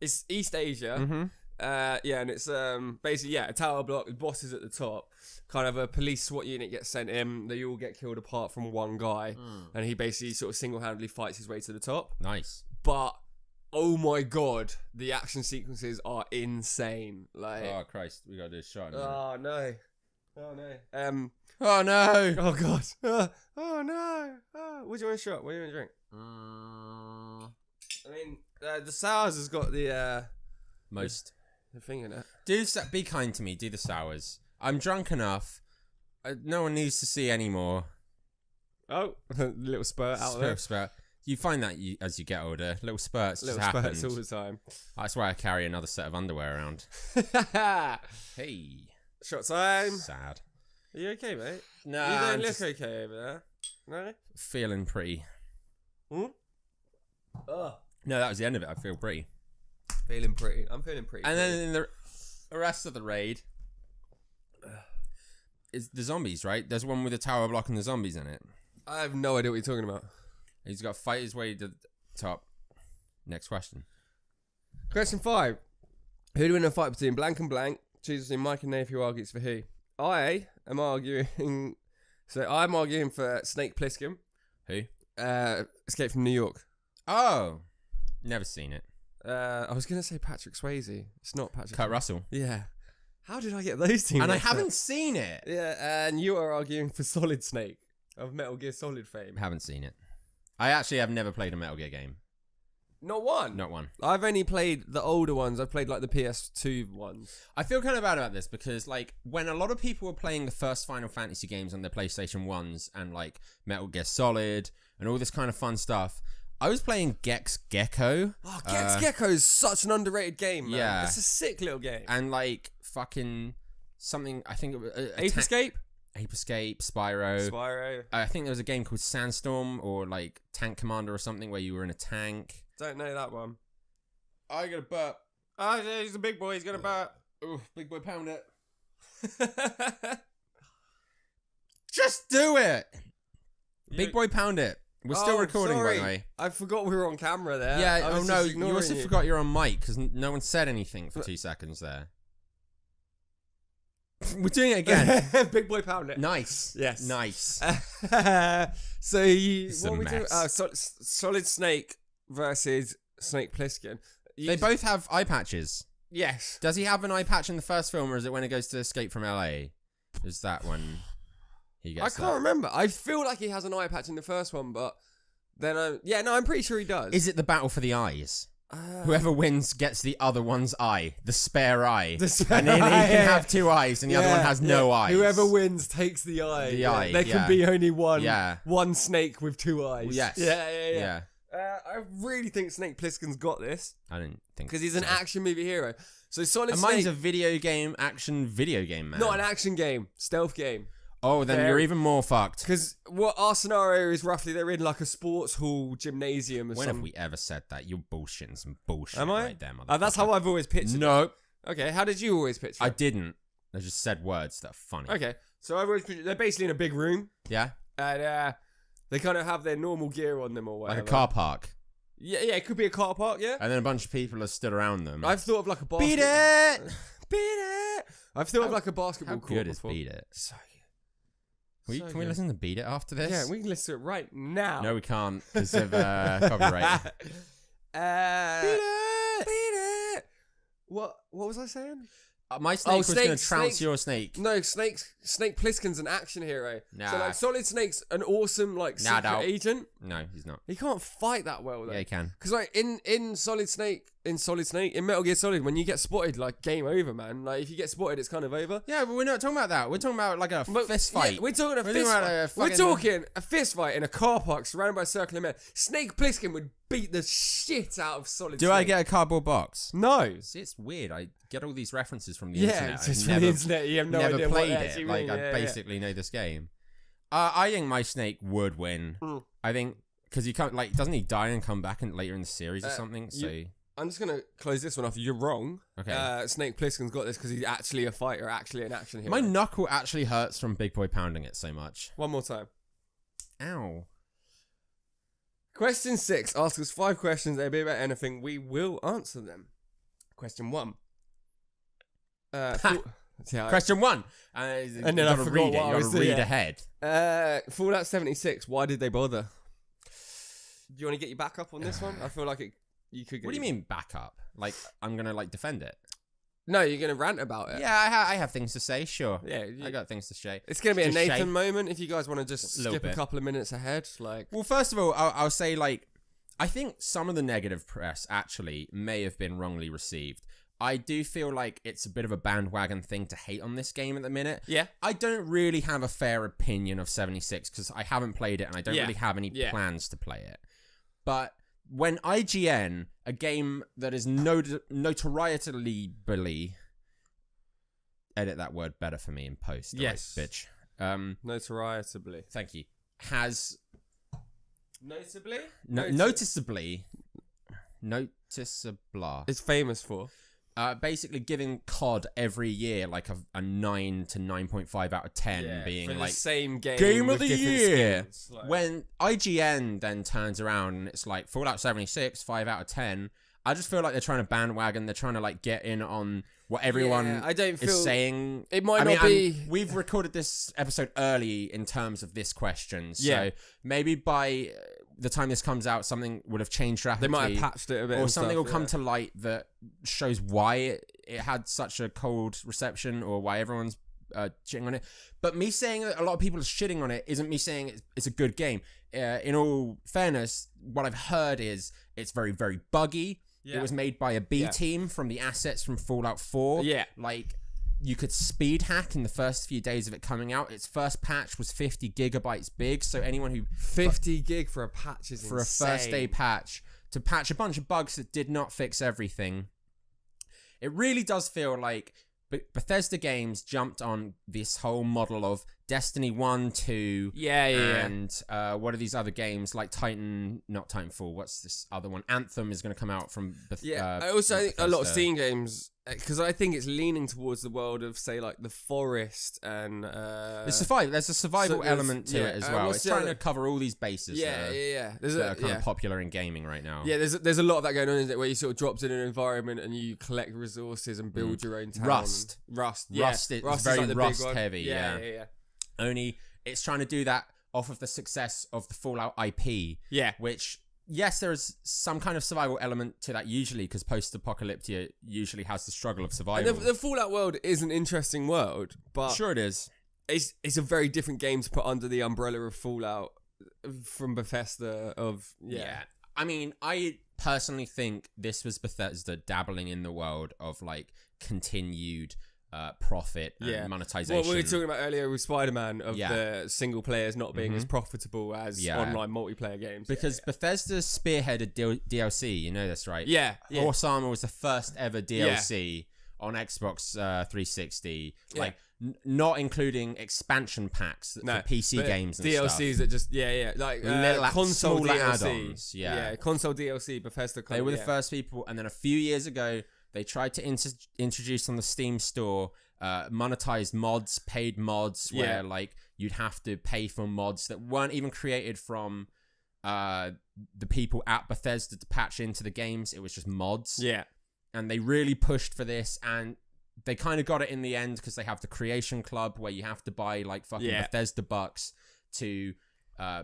S2: It's East Asia.
S1: Mm-hmm.
S2: Yeah, and it's basically, a tower block, the boss is at the top. Kind of a police SWAT unit gets sent in. They all get killed apart from one guy. And he basically sort of single-handedly fights his way to the top.
S1: Nice.
S2: But, oh my god, the action sequences are insane. Like,
S1: oh, Christ, we got to do a shot.
S2: Oh, no. Oh, no.
S1: Oh, no.
S2: Oh, God. Oh, no. Oh, what do you want to shot? What do you want to drink? I mean, the sours has got the
S1: most
S2: the thing in it.
S1: Be kind to me. Do the sours. I'm drunk enough. No one needs to see anymore.
S2: Oh, little spurt out there.
S1: Spurt. You find that as you get older, little spurts
S2: little
S1: just happen.
S2: spurts all the time.
S1: That's why I carry another set of underwear around. Hey.
S2: Shot time.
S1: Sad.
S2: Are you okay, mate?
S1: No.
S2: You don't look okay over there. No?
S1: Feeling pretty.
S2: Oh.
S1: No, that was the end of it. I feel pretty.
S2: Feeling pretty. I'm feeling pretty.
S1: And then in the rest of the raid is the zombies, right? There's one with a tower block and the zombies in it.
S2: I have no idea what you're talking about.
S1: He's got to fight his way to the top. Next question.
S2: Question 5. Who do we win a fight between blank and blank? Choose between Mike and Nave who argues for who. I'm arguing for Snake Plissken.
S1: Who?
S2: Escape from New York.
S1: Oh. Never seen it.
S2: I was going to say Patrick Swayze. It's not Patrick
S1: Kurt Russell.
S2: Yeah. How did I get those two?
S1: And I haven't seen it.
S2: Yeah, and you are arguing for Solid Snake of Metal Gear Solid fame.
S1: Haven't seen it. I actually have never played a Metal Gear game.
S2: Not one?
S1: Not one.
S2: I've only played the older ones. I've played like the PS2 ones.
S1: I feel kind of bad about this because like when a lot of people were playing the first Final Fantasy games on their PlayStation 1s and like Metal Gear Solid and all this kind of fun stuff, I was playing Gex Gecko.
S2: Oh, Gex Gecko is such an underrated game, man.
S1: Yeah.
S2: It's a sick little game.
S1: And like fucking something, I think it was...
S2: Ape Escape?
S1: Ape Escape, Spyro. I think there was a game called Sandstorm or like Tank Commander or something where you were in a tank.
S2: Don't know that one.
S1: I got a burp.
S2: Oh, he's a big boy. He's going to burp.
S1: Ooh, big boy pound it. Just do it. Big boy pound it. We're still recording,
S2: sorry.
S1: by the way.
S2: I forgot we were on camera there.
S1: Yeah, oh no, you also forgot you're on mic because no one said anything for 2 seconds there. We're doing it again.
S2: Big boy pound it.
S1: Nice.
S2: Yes.
S1: Nice.
S2: So you...
S1: It's
S2: what
S1: a
S2: are we doing?
S1: mess.
S2: Solid Snake versus Snake Plissken.
S1: They both have eye patches.
S2: Yes.
S1: Does he have an eye patch in the first film or is it when it goes to Escape from LA? Is that when he gets
S2: I can't remember. I feel like he has an eye patch in the first one, but then I'm pretty sure he does.
S1: Is it the battle for the eyes? Whoever wins gets the other one's eye, the spare eye. And then he can have 2 eyes and the other one has no eyes.
S2: Whoever wins takes the eye.
S1: The eye,
S2: There can be only one.
S1: Yeah.
S2: One snake with 2 eyes.
S1: Yes.
S2: Yeah. I really think Snake Plissken's got this.
S1: I didn't think
S2: because he's an action movie hero. So Solid Snake.
S1: Mine's a video game, action video game, man.
S2: Not an action game, stealth game.
S1: Oh, then you're even more fucked.
S2: Because what our scenario is roughly, they're in like a sports hall, gymnasium or
S1: when
S2: something.
S1: Have we ever said that? You're bullshitting some bullshit
S2: Am I?
S1: right there,
S2: that's how I've always pitched it.
S1: No.
S2: Okay, how did you always pitch it?
S1: I didn't. I just said words that are funny.
S2: Okay, so I've always pitched it. They're basically in a big room.
S1: Yeah?
S2: And they kind of have their normal gear on them or whatever.
S1: Like a car park.
S2: Yeah, it could be a car park, yeah.
S1: And then a bunch of people are stood around them.
S2: I've thought of like a basketball.
S1: Beat it!
S2: Beat it! I've thought of like a basketball
S1: How
S2: court
S1: good is
S2: before.
S1: Beat It?
S2: So
S1: Can we listen to Beat It after this?
S2: Yeah, we can listen to it right now.
S1: No, we can't because of copyright.
S2: Beat it! Beat it! What was I saying?
S1: My snake was going to trounce
S2: Snake,
S1: your snake.
S2: No, Snake Plissken's an action hero.
S1: Nah.
S2: So like Solid Snake's an awesome like secret agent.
S1: No, he's not.
S2: He can't fight that well though.
S1: Yeah, he can.
S2: Because like in Metal Gear Solid, when you get spotted, like game over, man. Like if you get spotted, it's kind of over.
S1: Yeah, but we're not talking about that. We're talking about like a fist fight.
S2: Yeah, we're talking a fist fight. We're talking a fist fight in a car park surrounded by a circle of men. Snake Plissken would beat the shit out of Solid Snake.
S1: Do I get a cardboard box?
S2: No.
S1: See, it's weird. I get all these references from the internet.
S2: Yeah, just from the internet. You have no idea
S1: played
S2: what
S1: it. Like I basically know this game. I think my snake would win. I think because you can't doesn't he die and come back later in the series or something? So
S2: I'm just gonna close this one off. You're wrong.
S1: Okay.
S2: Snake Plissken's got this because he's actually a fighter, actually an action hero.
S1: My knuckle actually hurts from Big Boy pounding it so much.
S2: One more time.
S1: Ow.
S2: Question 6. Ask us 5 questions. They'll be about anything. We will answer them. Question 1.
S1: Question 1. And then I forgot read it. You gotta read ahead.
S2: Fallout 76. Why did they bother? Do you want to get your back up on this one? I feel like you could get.
S1: What do you mean back up? Like I'm gonna defend it?
S2: No, you're gonna rant about it.
S1: Yeah, I have things to say. Sure.
S2: Yeah,
S1: I got things to say.
S2: It's gonna be a Nathan moment if you guys want to just skip a couple of minutes ahead.
S1: Well, first of all, I'll say I think some of the negative press actually may have been wrongly received. I do feel like it's a bit of a bandwagon thing to hate on this game at the minute.
S2: Yeah.
S1: I don't really have a fair opinion of 76 because I haven't played it and I don't really have any plans to play it. But when IGN, a game that is notoriously edit that word better for me in post.
S2: Yes.
S1: Right, bitch.
S2: Notoriously.
S1: Thank you. Has...
S2: Noticeably?
S1: Noticeably.
S2: It's famous for...
S1: basically giving COD every year like a 9 to 9.5 out of 10 being
S2: for
S1: like
S2: the same
S1: game of the year.
S2: Like...
S1: When IGN then turns around and it's like Fallout 76 5 out of 10, I just feel like they're trying to bandwagon. They're trying to get in on what everyone is saying.
S2: It might not be.
S1: We've recorded this episode early in terms of this question, so maybe by the time this comes out, something would have changed rapidly.
S2: They might have patched it a bit,
S1: or something will come to light that shows why it had such a cold reception, or why everyone's shitting on it. But me saying that a lot of people are shitting on it isn't me saying it's a good game. In all fairness, what I've heard is it's very, very buggy. It was made by a B team from the assets from Fallout 4.
S2: Yeah.
S1: Like, you could speed hack in the first few days of it coming out. Its first patch was 50 gigabytes big, so anyone who...
S2: 50 gig for a patch is
S1: for
S2: insane.
S1: A first day patch. To patch a bunch of bugs that did not fix everything. It really does feel like Bethesda Games jumped on this whole model of Destiny 1, 2, and what are these other games like not Titanfall, what's this other one? Anthem is going to come out from
S2: I also think a lot of Steam games, because I think it's leaning towards the world of, say, like The Forest and... There's
S1: a survival element to it as well. It's trying to cover all these bases that are kind of popular in gaming right now.
S2: Yeah, there's a lot of that going on, isn't it, where you sort of dropped in an environment and you collect resources and build your own town. Rust
S1: is very like Rust heavy. Yeah. Only it's trying to do that off of the success of the Fallout IP. Yeah. Which, yes, there is some kind of survival element to that usually, because post-apocalyptia usually has the struggle of survival.
S2: And the Fallout world is an interesting world, but...
S1: Sure it is.
S2: It's a very different game to put under the umbrella of Fallout from Bethesda
S1: Yeah. I mean, I personally think this was Bethesda dabbling in the world of continued... profit and monetization.
S2: What we were talking about earlier with Spider-Man of the single players not being as profitable as online multiplayer games.
S1: Because Bethesda spearheaded DLC, you know this, right?
S2: Yeah.
S1: Horse Armor was the first ever DLC on Xbox 360. Not inclling expansion packs for PC games and
S2: DLCs
S1: stuff.
S2: That just, like console
S1: smaller
S2: DLC.
S1: add-ons. Yeah,
S2: console DLC, Bethesda.
S1: They were the first people, and then a few years ago, they tried to introduce on the Steam store monetized mods, paid mods, where you'd have to pay for mods that weren't even created from the people at Bethesda to patch into the games. It was just mods. Yeah. And they really pushed for this, and they kind of got it in the end because they have the Creation Club where you have to buy fucking Bethesda bucks to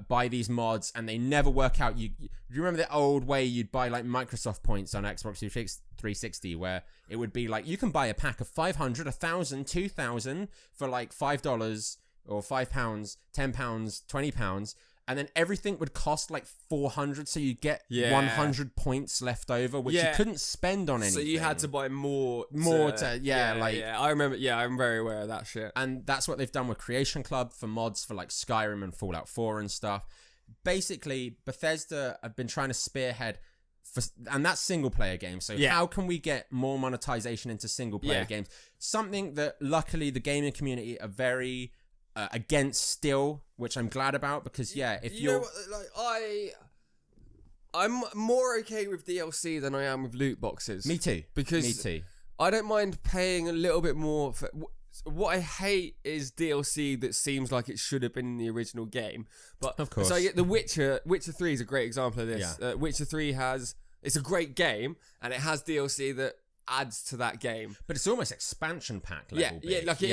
S1: buy these mods and they never work out. Do you remember the old way you'd buy like Microsoft points on Xbox 360 where it would be like you can buy a pack of 500, 1,000, 2,000 for like $5 or £5, £10, £20, and then everything would cost like 400, so you get 100 points left over, which you couldn't spend on anything.
S2: So you had to buy more.
S1: I
S2: remember. Yeah, I'm very aware of that shit.
S1: And that's what they've done with Creation Club for mods for like Skyrim and Fallout 4 and stuff. Basically, Bethesda have been trying to spearhead, and that's single player games. So how can we get more monetization into single player games? Something that luckily the gaming community are very against still, which I'm glad about, because I'm more okay with DLC than I am with loot boxes. Me too.
S2: Because I don't mind paying a little bit more for. What I hate is DLC that seems like it should have been in the original game. But
S1: of course,
S2: so The Witcher 3 is a great example of this. Witcher 3 it's a great game, and it has DLC that adds to that game.
S1: But it's almost expansion pack level.
S2: Exactly.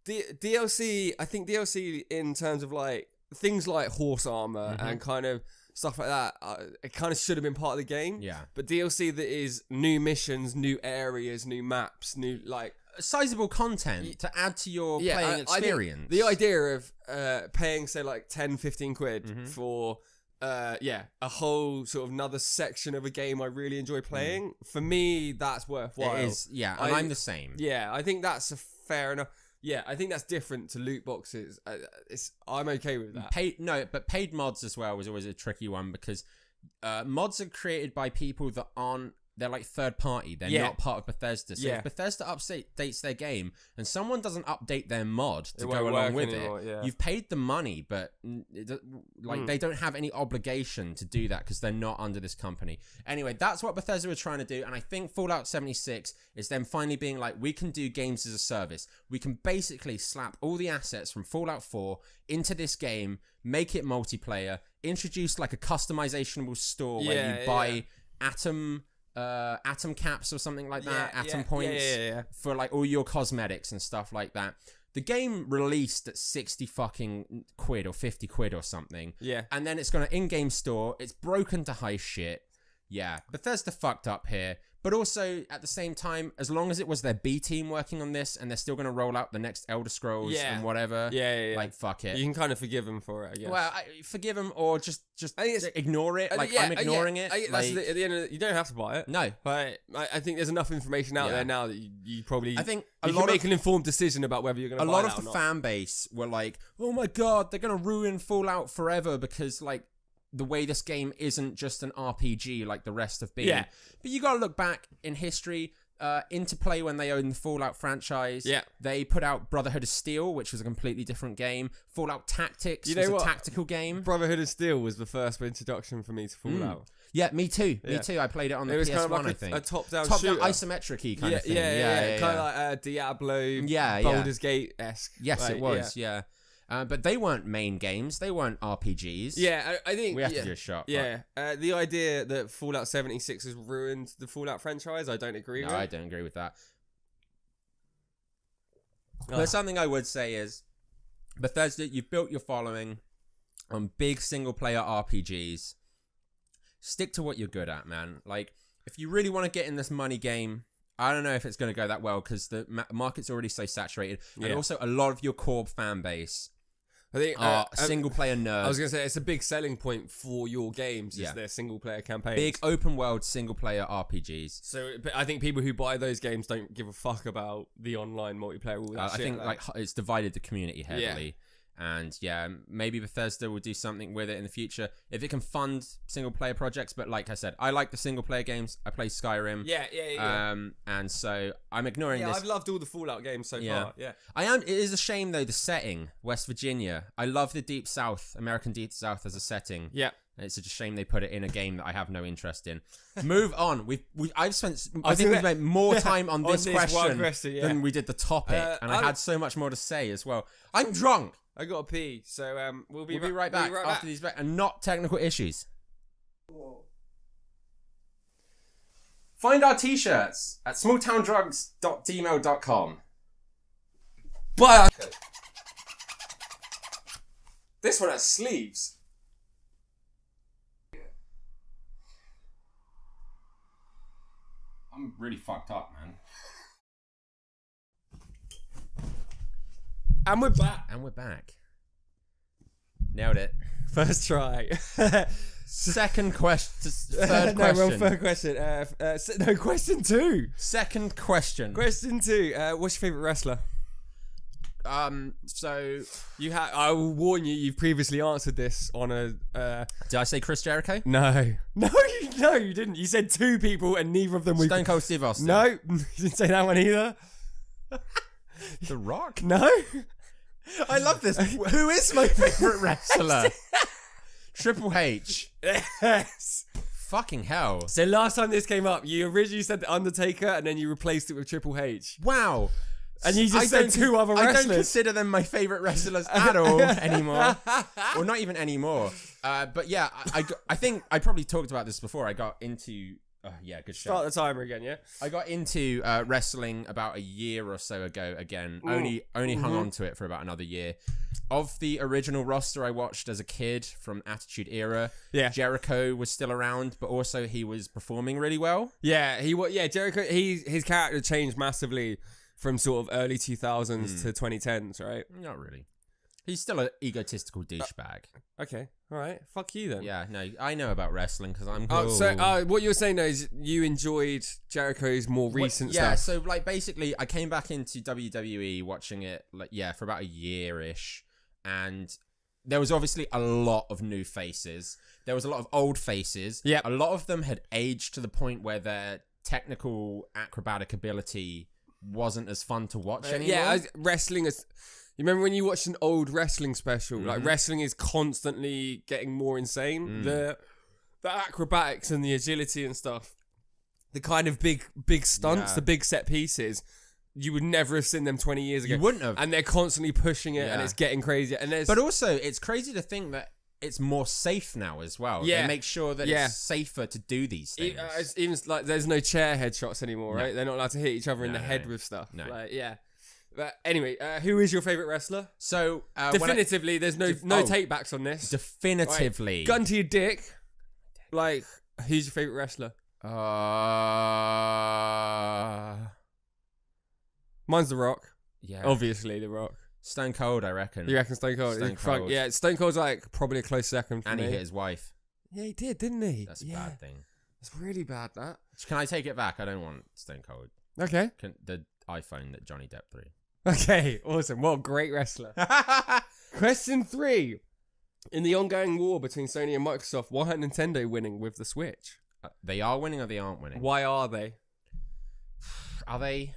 S2: DLC, I think DLC in terms of like things like horse armor and kind of stuff like that, it kind of should have been part of the game.
S1: Yeah.
S2: But DLC that is new missions, new areas, new maps, new like
S1: sizable content to add to your playing experience.
S2: The idea of paying say like 10, 15 quid for a whole sort of another section of a game I really enjoy playing, for me that's worthwhile.
S1: It is, and I'm the same.
S2: Yeah, I think that's a fair enough. Yeah, I think that's different to loot boxes. I'm okay with that.
S1: Paid mods as well was always a tricky one, because mods are created by people that aren't. They're like third party. They're not part of Bethesda. So if Bethesda updates their game and someone doesn't update their mod to go along with it, you've paid the money, but they don't have any obligation to do that because they're not under this company. Anyway, that's what Bethesda were trying to do. And I think Fallout 76 is them finally being like, we can do games as a service. We can basically slap all the assets from Fallout 4 into this game, make it multiplayer, introduce like a customizationable store where you buy atom caps or something like that, atom points for like all your cosmetics and stuff like that. The game released at 60 fucking quid or 50 quid or something. Yeah. And then it's got an in-game store. It's broken to high shit. Yeah. Bethesda fucked up here. But also, at the same time, as long as it was their B team working on this and they're still going to roll out the next Elder Scrolls and whatever, like, fuck it.
S2: You can kind of forgive them for it, I guess.
S1: Well, forgive them or just ignore it. I'm ignoring it.
S2: That's at the end of it, you don't have to buy it.
S1: No.
S2: But I think there's enough information out there now that you probably...
S1: I think
S2: you can make an informed decision about whether you're going to buy it or not.
S1: A lot of the fan base were like, oh my God, they're going to ruin Fallout forever because, like, the way this game isn't just an RPG like the rest have been. Yeah. But you got to look back in history. Interplay, when they owned the Fallout franchise, they put out Brotherhood of Steel, which was a completely different game. Fallout Tactics was a tactical game.
S2: Brotherhood of Steel was the first introduction for me to Fallout.
S1: Yeah, me too. Me too. I played it on the PS1,
S2: kind of like
S1: I think.
S2: A top-down
S1: isometric-y kind of thing.
S2: Yeah. Kind of like Diablo, Baldur's Gate-esque.
S1: Yes, it was, but they weren't main games. They weren't RPGs.
S2: Yeah, I think...
S1: We have to do a shot.
S2: Yeah. The idea that Fallout 76 has ruined the Fallout franchise, I don't agree with.
S1: No, I don't agree with that. But something I would say is, Bethesda, you've built your following on big single-player RPGs. Stick to what you're good at, man. Like, if you really want to get in this money game... I don't know if it's going to go that well because the market's already so saturated. And also, a lot of your core fan base... I think single-player nerds.
S2: I was going to say, it's a big selling point for your games, is their single-player campaigns.
S1: Big open-world single-player RPGs.
S2: So I think people who buy those games don't give a fuck about the online multiplayer. All that shit.
S1: I think like it's divided the community heavily. Yeah. And maybe Bethesda will do something with it in the future if it can fund single player projects. But like I said, I like the single player games. I play Skyrim.
S2: Yeah.
S1: And so I'm ignoring this.
S2: I've loved all the Fallout games so far. Yeah.
S1: It is a shame though, the setting, West Virginia. I love the Deep South, American Deep South as a setting.
S2: Yeah.
S1: It's just a shame they put it in a game that I have no interest in. Move on. I think we've made more time on this question than we did the topic, and I had so much more to say as well. I'm drunk.
S2: I got to pee, so we'll be
S1: right back after these and not technical issues. Find our t-shirts at smalltowndrunks.gmail.com.
S2: Bye. This one has sleeves.
S1: I'm really fucked up, man.
S2: And we're back.
S1: And we're back. Nailed it.
S2: First try.
S1: Second question. Third
S2: No, we're on
S1: question.
S2: third question. No, question 2.
S1: Second question.
S2: Question 2. What's your favourite wrestler?
S1: So
S2: I will warn you. You've previously answered this on a.
S1: did I say Chris Jericho?
S2: No, you didn't. You said 2 people, and neither of them were.
S1: Stone Cold Steve Austin.
S2: No, you didn't say that one either.
S1: The Rock.
S2: No.
S1: I love this. Who is my favorite wrestler? Triple H.
S2: Yes.
S1: Fucking hell.
S2: So last time this came up, you originally said The Undertaker, and then you replaced it with Triple H.
S1: Well.
S2: And you just said 2 other wrestlers.
S1: I don't consider them my favorite wrestlers at all anymore. Or not even anymore. But yeah, I think I probably talked about this before. I got into... good show.
S2: Start the timer again, yeah?
S1: I got into wrestling about a year or so ago again. Only hung on to it for about another year. Of the original roster I watched as a kid from Attitude Era, Jericho was still around, but also he was performing really well.
S2: Yeah, Jericho, his character changed massively from sort of early 2000s to 2010s, right?
S1: Not really. He's still an egotistical douchebag.
S2: Okay, all right. Fuck you then.
S1: Yeah, no, I know about wrestling because I'm cool.
S2: Oh, so what you were saying though is you enjoyed Jericho's more recent stuff.
S1: Yeah, so like basically I came back into WWE watching it for about a year-ish, and there was obviously a lot of new faces. There was a lot of old faces.
S2: Yeah.
S1: A lot of them had aged to the point where their technical acrobatic ability wasn't as fun to watch anymore.
S2: Yeah, wrestling is... You remember when you watched an old wrestling special? Like, wrestling is constantly getting more insane. The acrobatics and the agility and stuff, the kind of big stunts, the big set pieces, you would never have seen them 20 years ago.
S1: You wouldn't have.
S2: And they're constantly pushing it, and it's getting crazier. But
S1: also, it's crazy to think that it's more safe now as well. Yeah. They make sure that it's safer to do these things.
S2: It's even like there's no chair headshots anymore, right? They're not allowed to hit each other in the head with stuff.
S1: No.
S2: Like, yeah. But anyway, who is your favourite wrestler?
S1: So
S2: definitively, there's no take backs on this.
S1: Definitively,
S2: right. Gun to your dick. Like, who's your favourite wrestler? Mine's The Rock.
S1: Yeah,
S2: obviously The Rock.
S1: Stone Cold, I reckon.
S2: You reckon Stone Cold?
S1: Stone Cold.
S2: Yeah, Stone Cold's like probably a close second for me.
S1: And he hit his wife.
S2: Yeah, he did, didn't he?
S1: That's a bad thing.
S2: It's really bad, that.
S1: Can I take it back? I don't want Stone Cold.
S2: Okay.
S1: The iPhone that Johnny Depp threw.
S2: Okay, awesome. What a great wrestler. Question 3. In the ongoing war between Sony and Microsoft, why aren't Nintendo winning with the Switch?
S1: They are winning or they aren't winning?
S2: Why are they?
S1: Are they?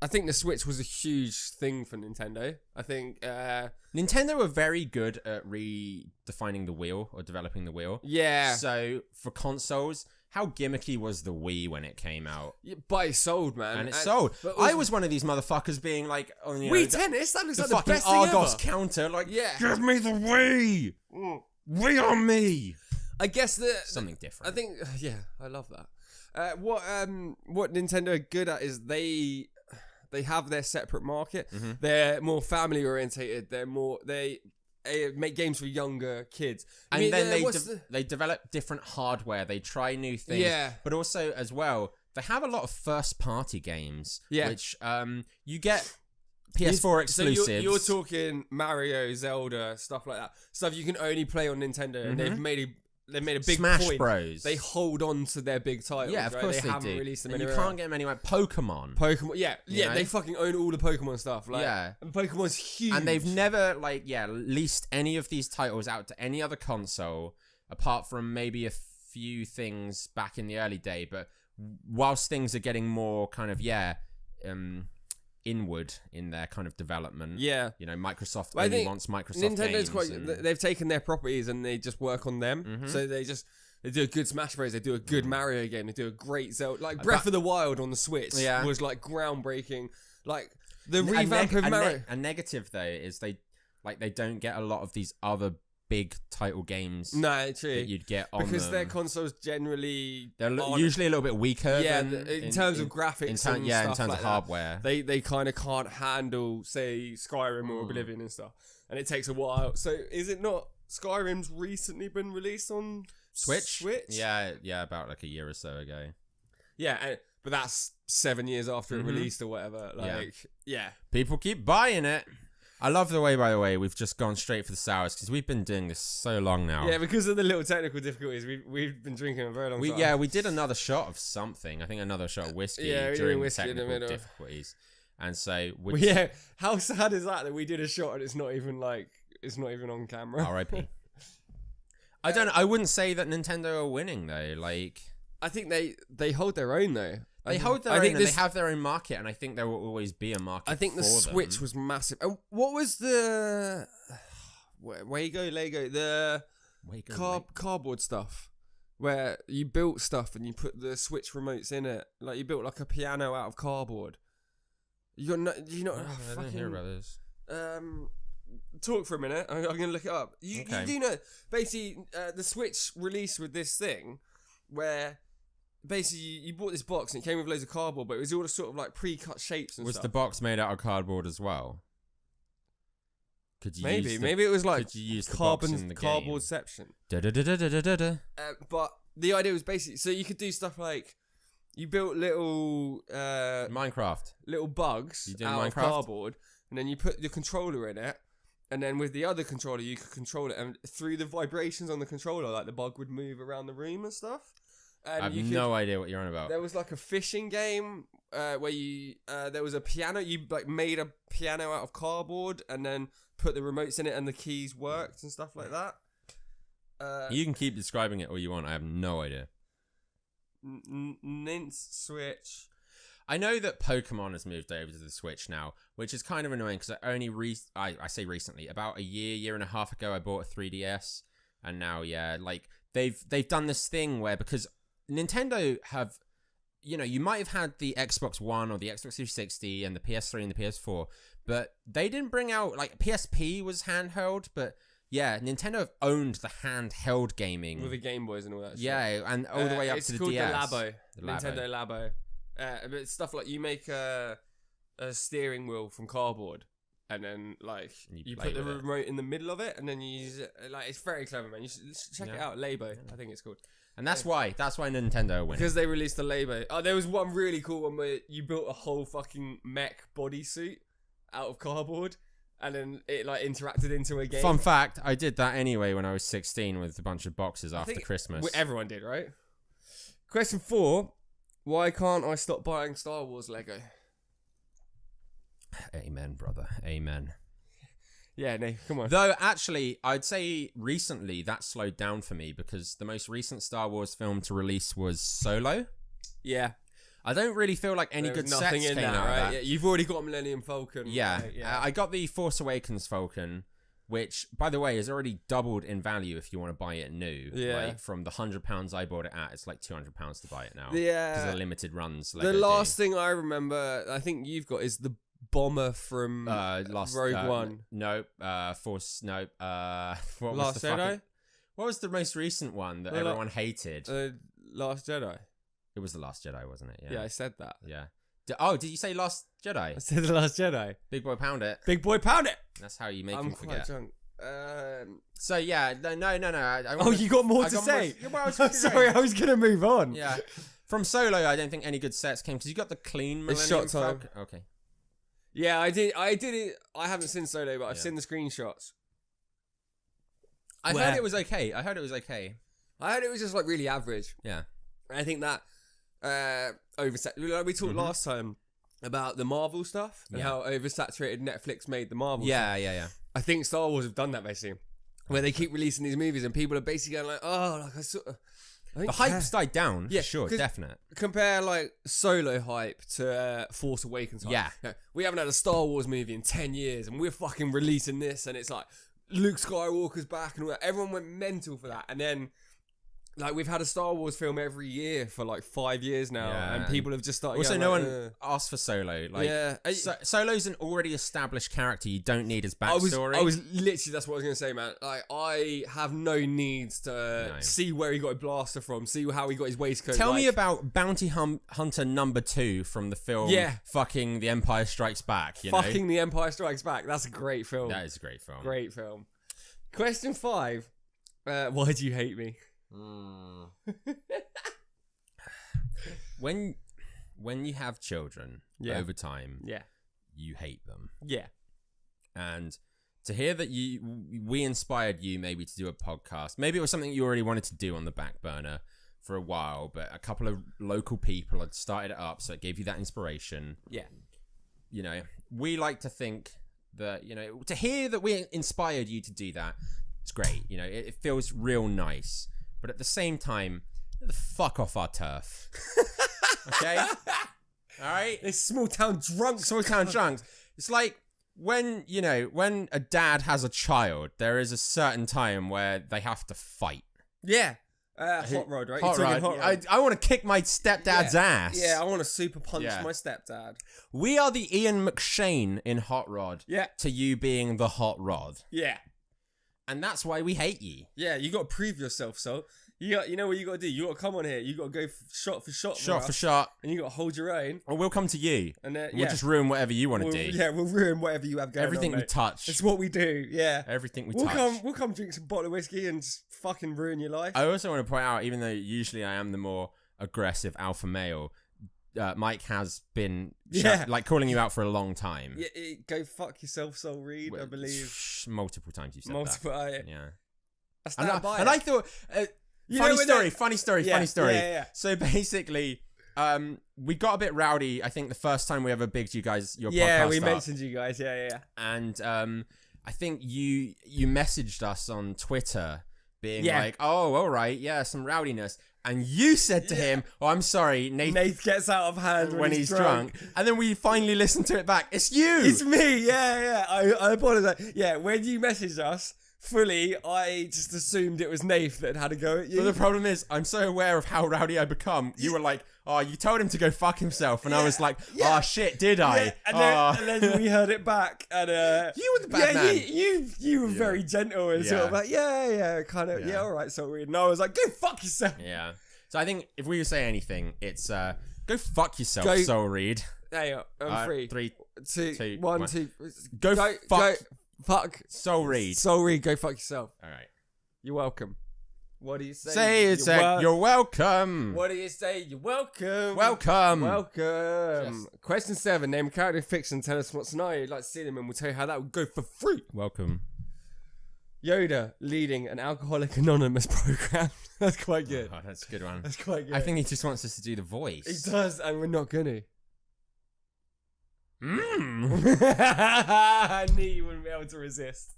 S2: I think the Switch was a huge thing for Nintendo. I think...
S1: Nintendo were very good at redefining the wheel or developing the wheel.
S2: Yeah.
S1: So, for consoles... How gimmicky was the Wii when it came out?
S2: Yeah, but it sold, man.
S1: And it sold. I was one of these motherfuckers being like,
S2: Wii Tennis? That looks like
S1: the
S2: the best
S1: fucking
S2: thing
S1: Argos
S2: ever.
S1: counter. Like, give me the Wii! Wii on me!
S2: I guess
S1: something different.
S2: I think, yeah, I love that. What Nintendo are good at is they have their separate market. Mm-hmm. They're more family orientated. They make games for younger kids.
S1: And then they develop different hardware. They try new things.
S2: Yeah.
S1: But also, as well, they have a lot of first-party games. Yeah. Which you get PS4 exclusives.
S2: So you're talking Mario, Zelda, stuff like that. Stuff you can only play on Nintendo. And they've made a big
S1: Smash
S2: point.
S1: Bros.
S2: They hold on to their big titles.
S1: Yeah, of course
S2: they haven't
S1: do.
S2: Released them
S1: and
S2: anywhere
S1: you can't get them anywhere. Pokemon.
S2: Yeah, they fucking own all the Pokemon stuff. Like,
S1: yeah,
S2: and Pokemon's huge.
S1: And they've never leased any of these titles out to any other console apart from maybe a few things back in the early day. But whilst things are getting more kind of inward in their kind of development.
S2: Yeah.
S1: Microsoft only wants Microsoft
S2: Nintendo's
S1: games.
S2: they've taken their properties and they just work on them. Mm-hmm. So they do a good Smash Bros. They do a good Mario game. They do a great Zelda. Like Breath of the Wild on the Switch was like groundbreaking. Like the revamp of Mario.
S1: A negative though is they don't get a lot of these other big title games.
S2: No, true.
S1: That you'd get on
S2: because
S1: them.
S2: their consoles generally
S1: They're usually a little bit weaker.
S2: Yeah,
S1: than,
S2: in terms of graphics,
S1: in
S2: stuff
S1: terms
S2: like
S1: of hardware.
S2: They kind of can't handle, say, Skyrim or Oblivion and stuff, and it takes a while. So is it not? Skyrim's recently been released on Switch.
S1: Yeah, about like a year or so ago.
S2: Yeah, but that's 7 years after it released or whatever. Like, yeah.
S1: People keep buying it. I love the way, by the way, we've just gone straight for the sours because we've been doing this so long now.
S2: Yeah, because of the little technical difficulties, we've been drinking a very long time.
S1: Yeah, we did another shot of something. I think another shot of whiskey during the technical difficulties. And so,
S2: how sad is that we did a shot and it's not even on camera?
S1: R.I.P. I don't know. I wouldn't say that Nintendo are winning though. Like,
S2: I think they hold their own though.
S1: They hold their own and they have their own market, and I think there will always be a market.
S2: I think the Switch was massive. And what was the Lego the cardboard stuff where you built stuff and you put the Switch remotes in it, like you built like a piano out of cardboard. I didn't hear about this. Talk for a minute. I'm gonna look it up. You do know basically the Switch released with this thing where. Basically, you bought this box and it came with loads of cardboard, but it was all sort of like pre-cut shapes and stuff.
S1: Was the box made out of cardboard as well?
S2: Maybe it was like cardboardception. But the idea was basically so you could do stuff like you built little
S1: little
S2: bugs out of cardboard, and then you put the controller in it, and then with the other controller you could control it, and through the vibrations on the controller, like the bug would move around the room and stuff.
S1: And I have no idea what you're on about.
S2: There was like a fishing game where you there was a piano. You like made a piano out of cardboard and then put the remotes in it and the keys worked and stuff like that.
S1: You can keep describing it all you want. I have no idea.
S2: Nint's Switch.
S1: I know that Pokemon has moved over to the Switch now, which is kind of annoying because I say recently, about a year and a half ago, I bought a 3DS, and now like they've done this thing where because Nintendo have, you might have had the Xbox One or the Xbox 360 and the PS3 and the PS4, but they didn't bring out, like, PSP was handheld, but yeah, Nintendo have owned the handheld gaming.
S2: With the Game Boys and all that shit.
S1: Yeah, and all the way up to the DS.
S2: It's called the Nintendo Labo. But it's stuff like you make a steering wheel from cardboard. And then, like, you put the remote in the middle of it, and then you use it. Like, it's very clever, man. You should check it out. Labo, I think it's called.
S1: And that's why Nintendo wins.
S2: Because they released the Labo. Oh, there was one really cool one where you built a whole fucking mech bodysuit out of cardboard, and then it, like, interacted into a game.
S1: Fun fact, I did that anyway when I was 16 with a bunch of boxes after Christmas.
S2: Everyone did, right? Question 4. Why can't I stop buying Star Wars Lego?
S1: Amen, brother. Amen.
S2: Yeah, no, come on.
S1: Though, actually, I'd say recently that slowed down for me because the most recent Star Wars film to release was Solo.
S2: Yeah.
S1: I don't really feel like any good sets came out of that.
S2: Yeah, you've already got Millennium Falcon.
S1: Yeah. I got the Force Awakens Falcon, which, by the way, is already doubled in value if you want to buy it new.
S2: Yeah.
S1: Like, from the £100 I bought it at, it's like £200 to buy it now.
S2: Yeah.
S1: Because of the limited runs.
S2: The last thing I remember, I think you've got, is the bomber from Rogue One.
S1: Nope. Force. Nope. What
S2: Last
S1: was the
S2: Jedi?
S1: What was the most recent one that everyone hated?
S2: Last Jedi.
S1: It was The Last Jedi, wasn't it?
S2: Yeah, I said that.
S1: Yeah. Did you say Last Jedi?
S2: I said The Last Jedi.
S1: Big boy pound it.
S2: Big boy pound it.
S1: That's how you make him forget.
S2: I'm quite drunk.
S1: So yeah, no.
S2: You got more to say? Sorry, I was gonna move on.
S1: Yeah. From Solo, I don't think any good sets came because you got the clean Millennium Falcon. Okay.
S2: Yeah, I did it. I haven't seen Solo, but I've seen the screenshots.
S1: I heard it was okay. I heard it was just like really average.
S2: Yeah. I think that oversaturated. We talked last time about the Marvel stuff and how oversaturated Netflix made the Marvel stuff.
S1: Yeah.
S2: I think Star Wars have done that basically, where they keep releasing these movies and people are basically going like, oh, like
S1: the hype's died down. Yeah, sure, definite.
S2: Compare like Solo hype to Force Awakens hype.
S1: Yeah.
S2: We haven't had a Star Wars movie in 10 years and we're fucking releasing this and it's like Luke Skywalker's back and all that. Everyone went mental for that. And then Like, we've had a Star Wars film every year for like 5 years now, and people have just started.
S1: Also,
S2: going,
S1: no
S2: like,
S1: one asked for Solo. Like,
S2: yeah,
S1: Solo's an already established character. You don't need his backstory.
S2: I was literally, that's what I was gonna say, man. Like, I have no needs to see where he got a blaster from, see how he got his waistcoat.
S1: Tell me about Bounty Hunter number 2 from the film. Fucking The Empire Strikes Back.
S2: Fucking The Empire Strikes Back. That's a great film.
S1: That is a great film.
S2: Great film. Question 5. Why do you hate me?
S1: When you have children over time, you hate them.
S2: Yeah.
S1: And to hear that we inspired you maybe to do a podcast, maybe it was something you already wanted to do on the back burner for a while, but a couple of local people had started it up, so it gave you that inspiration.
S2: Yeah.
S1: You know, we like to think that, you know, to hear that we inspired you to do that, it's great. You know, it feels real nice. But at the same time, get the fuck off our turf. Okay? All right?
S2: It's small town drunks.
S1: Small town drunks. It's like when a dad has a child, there is a certain time where they have to fight.
S2: Yeah. Hot Rod, right?
S1: Hot Rod. I want to kick my stepdad's ass.
S2: Yeah, I want to super punch my stepdad.
S1: We are the Ian McShane in Hot Rod.
S2: Yeah.
S1: To you being the Hot Rod.
S2: Yeah.
S1: And that's why we hate you.
S2: Yeah, you got to prove yourself, so. You know what you got to do? You got to come on here. You got to go shot for shot.
S1: Shot for shot.
S2: And you got to hold your own.
S1: Or we'll come to you.
S2: And
S1: we'll just ruin whatever you want to do.
S2: Yeah, we'll ruin whatever you have going
S1: Everything
S2: on,
S1: we touch.
S2: It's what we do, yeah.
S1: Everything we touch.
S2: We'll come drink some bottle of whiskey and just fucking ruin your life.
S1: I also want to point out, even though usually I am the more aggressive alpha male, Mike has been calling you out for a long time.
S2: Yeah, go fuck yourself, Soul Reed, I believe.
S1: Multiple times you said
S2: that.
S1: Yeah.
S2: I stand by it.
S1: And I thought... Funny story.
S2: Yeah.
S1: So basically, we got a bit rowdy, I think, the first time we ever bigged your podcast
S2: Yeah, we
S1: up.
S2: mentioned you guys, yeah.
S1: And I think you messaged us on Twitter being like, oh, all right, some rowdiness. And you said to him, oh, I'm sorry, Nath
S2: gets out of hand when he's drunk.
S1: And then we finally listened to it back. It's you!
S2: It's me, yeah. I apologize. Yeah, when you messaged us, fully, I just assumed it was Nath that had a go at you.
S1: But the problem is, I'm so aware of how rowdy I become. You were like, oh, you told him to go fuck himself. And I was like, oh, shit, did I?
S2: Yeah. And then we heard it back. And
S1: you were the bad man.
S2: You were very gentle and sort of like, all right, so weird. And I was like, go fuck yourself.
S1: Yeah. So I think if we would say anything, it's go fuck yourself, Soul Reed.
S2: There you go. 3, 2, 1, 2.
S1: Go fuck.
S2: Fuck.
S1: Soul Reed.
S2: Soul Reed, go fuck yourself.
S1: All right.
S2: You're welcome. What do you say?
S1: Say it, you're welcome.
S2: What do you say? You're welcome.
S1: Welcome.
S2: Yes. Question 7. Name a character in fiction. Tell us what scenario you'd like to see them in. We'll tell you how that would go for free.
S1: Welcome.
S2: Yoda leading an Alcoholic Anonymous program. That's quite good.
S1: Oh, that's a good one.
S2: That's quite good.
S1: I think he just wants us to do the voice.
S2: He does, and we're not gonna. I knew you wouldn't be able to resist.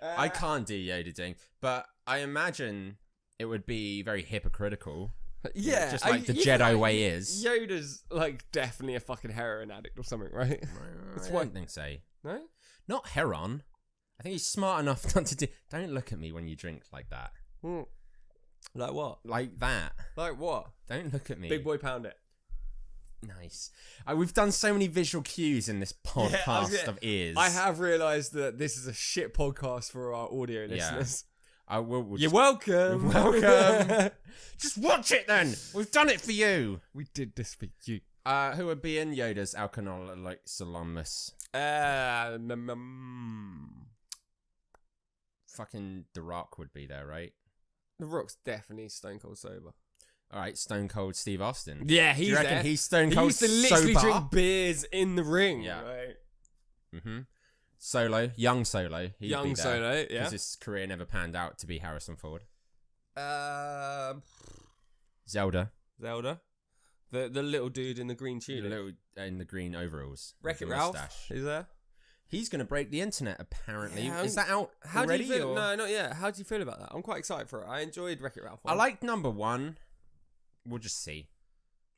S1: I can't do Yoda doing, but I imagine it would be very hypocritical.
S2: Yeah,
S1: just like the Jedi way is.
S2: Yoda's like definitely a fucking heroin addict or something, right?
S1: That's one thing. Say
S2: no,
S1: not heron. I think he's smart enough not to do. Don't look at me when you drink like that.
S2: Like what?
S1: Like that.
S2: Like what?
S1: Don't look at me.
S2: Big boy, pound it.
S1: Nice. We've done so many visual cues in this podcast of ears.
S2: I have realised that this is a shit podcast for our audio listeners.
S1: You're
S2: welcome.
S1: Welcome. Just watch it then. We've done it for you.
S2: We did this for you.
S1: Who would be in Yoda's Alcoholic Salamus? Fucking The Rock would be there, right?
S2: The Rock's definitely stone cold sober.
S1: All right, Stone Cold Steve Austin.
S2: Yeah, he's
S1: there. Do you reckon he's Stone Cold sober?
S2: He used to literally drink beers in the ring.
S1: Yeah.
S2: Right?
S1: Mm-hmm. Solo, young Solo.
S2: Young Solo, yeah.
S1: Because his career never panned out to be Harrison Ford. Zelda.
S2: The little dude in the green tunic.
S1: The little in the green overalls.
S2: Wreck-It Ralph. Is there?
S1: He's going to break the internet, apparently.
S2: Yeah,
S1: is that out
S2: already?
S1: Do you feel?
S2: No, not yet. How do you feel about that? I'm quite excited for it. I enjoyed Wreck-It Ralph 1.
S1: I liked number 1. We'll just see.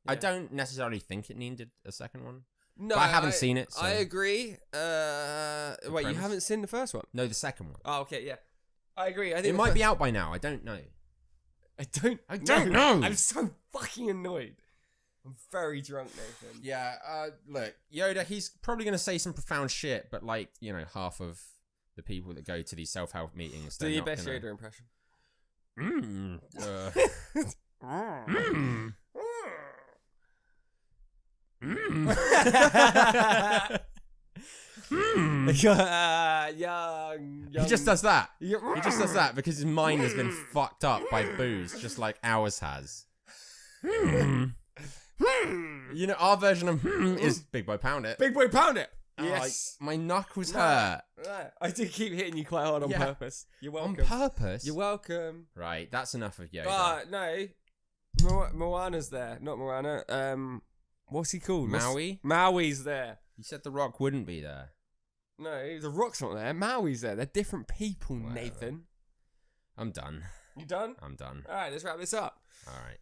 S1: Yeah. I don't necessarily think it needed a second one.
S2: No,
S1: but I haven't seen it. So.
S2: I agree. Wait, you haven't seen the first one?
S1: No, the second one.
S2: Oh, okay, yeah. I agree. I think
S1: it might be out by now. I don't know.
S2: I don't know. I'm so fucking annoyed. I'm very drunk, Nathan.
S1: Yeah, look, Yoda, he's probably going to say some profound shit, but like, you know, half of the people that go to these self-help meetings...
S2: Do your best Yoda impression. Young.
S1: He just does that. He just does that because his mind has been fucked up by booze, just like ours has. You know, our version of is Big Boy Pound It.
S2: Big Boy Pound It. Yes.
S1: My knuckles hurt.
S2: I do keep hitting you quite hard on purpose. You're welcome.
S1: On purpose?
S2: You're welcome.
S1: Right, that's enough of Yoda.
S2: No. Moana's there. Not Moana. What's he called?
S1: Maui?
S2: Maui's there.
S1: You said The Rock wouldn't be there.
S2: No, The Rock's not there. Maui's there. They're different people,
S1: Whatever.
S2: Nathan.
S1: I'm done.
S2: You done?
S1: I'm done.
S2: Alright, let's wrap this up.
S1: Alright.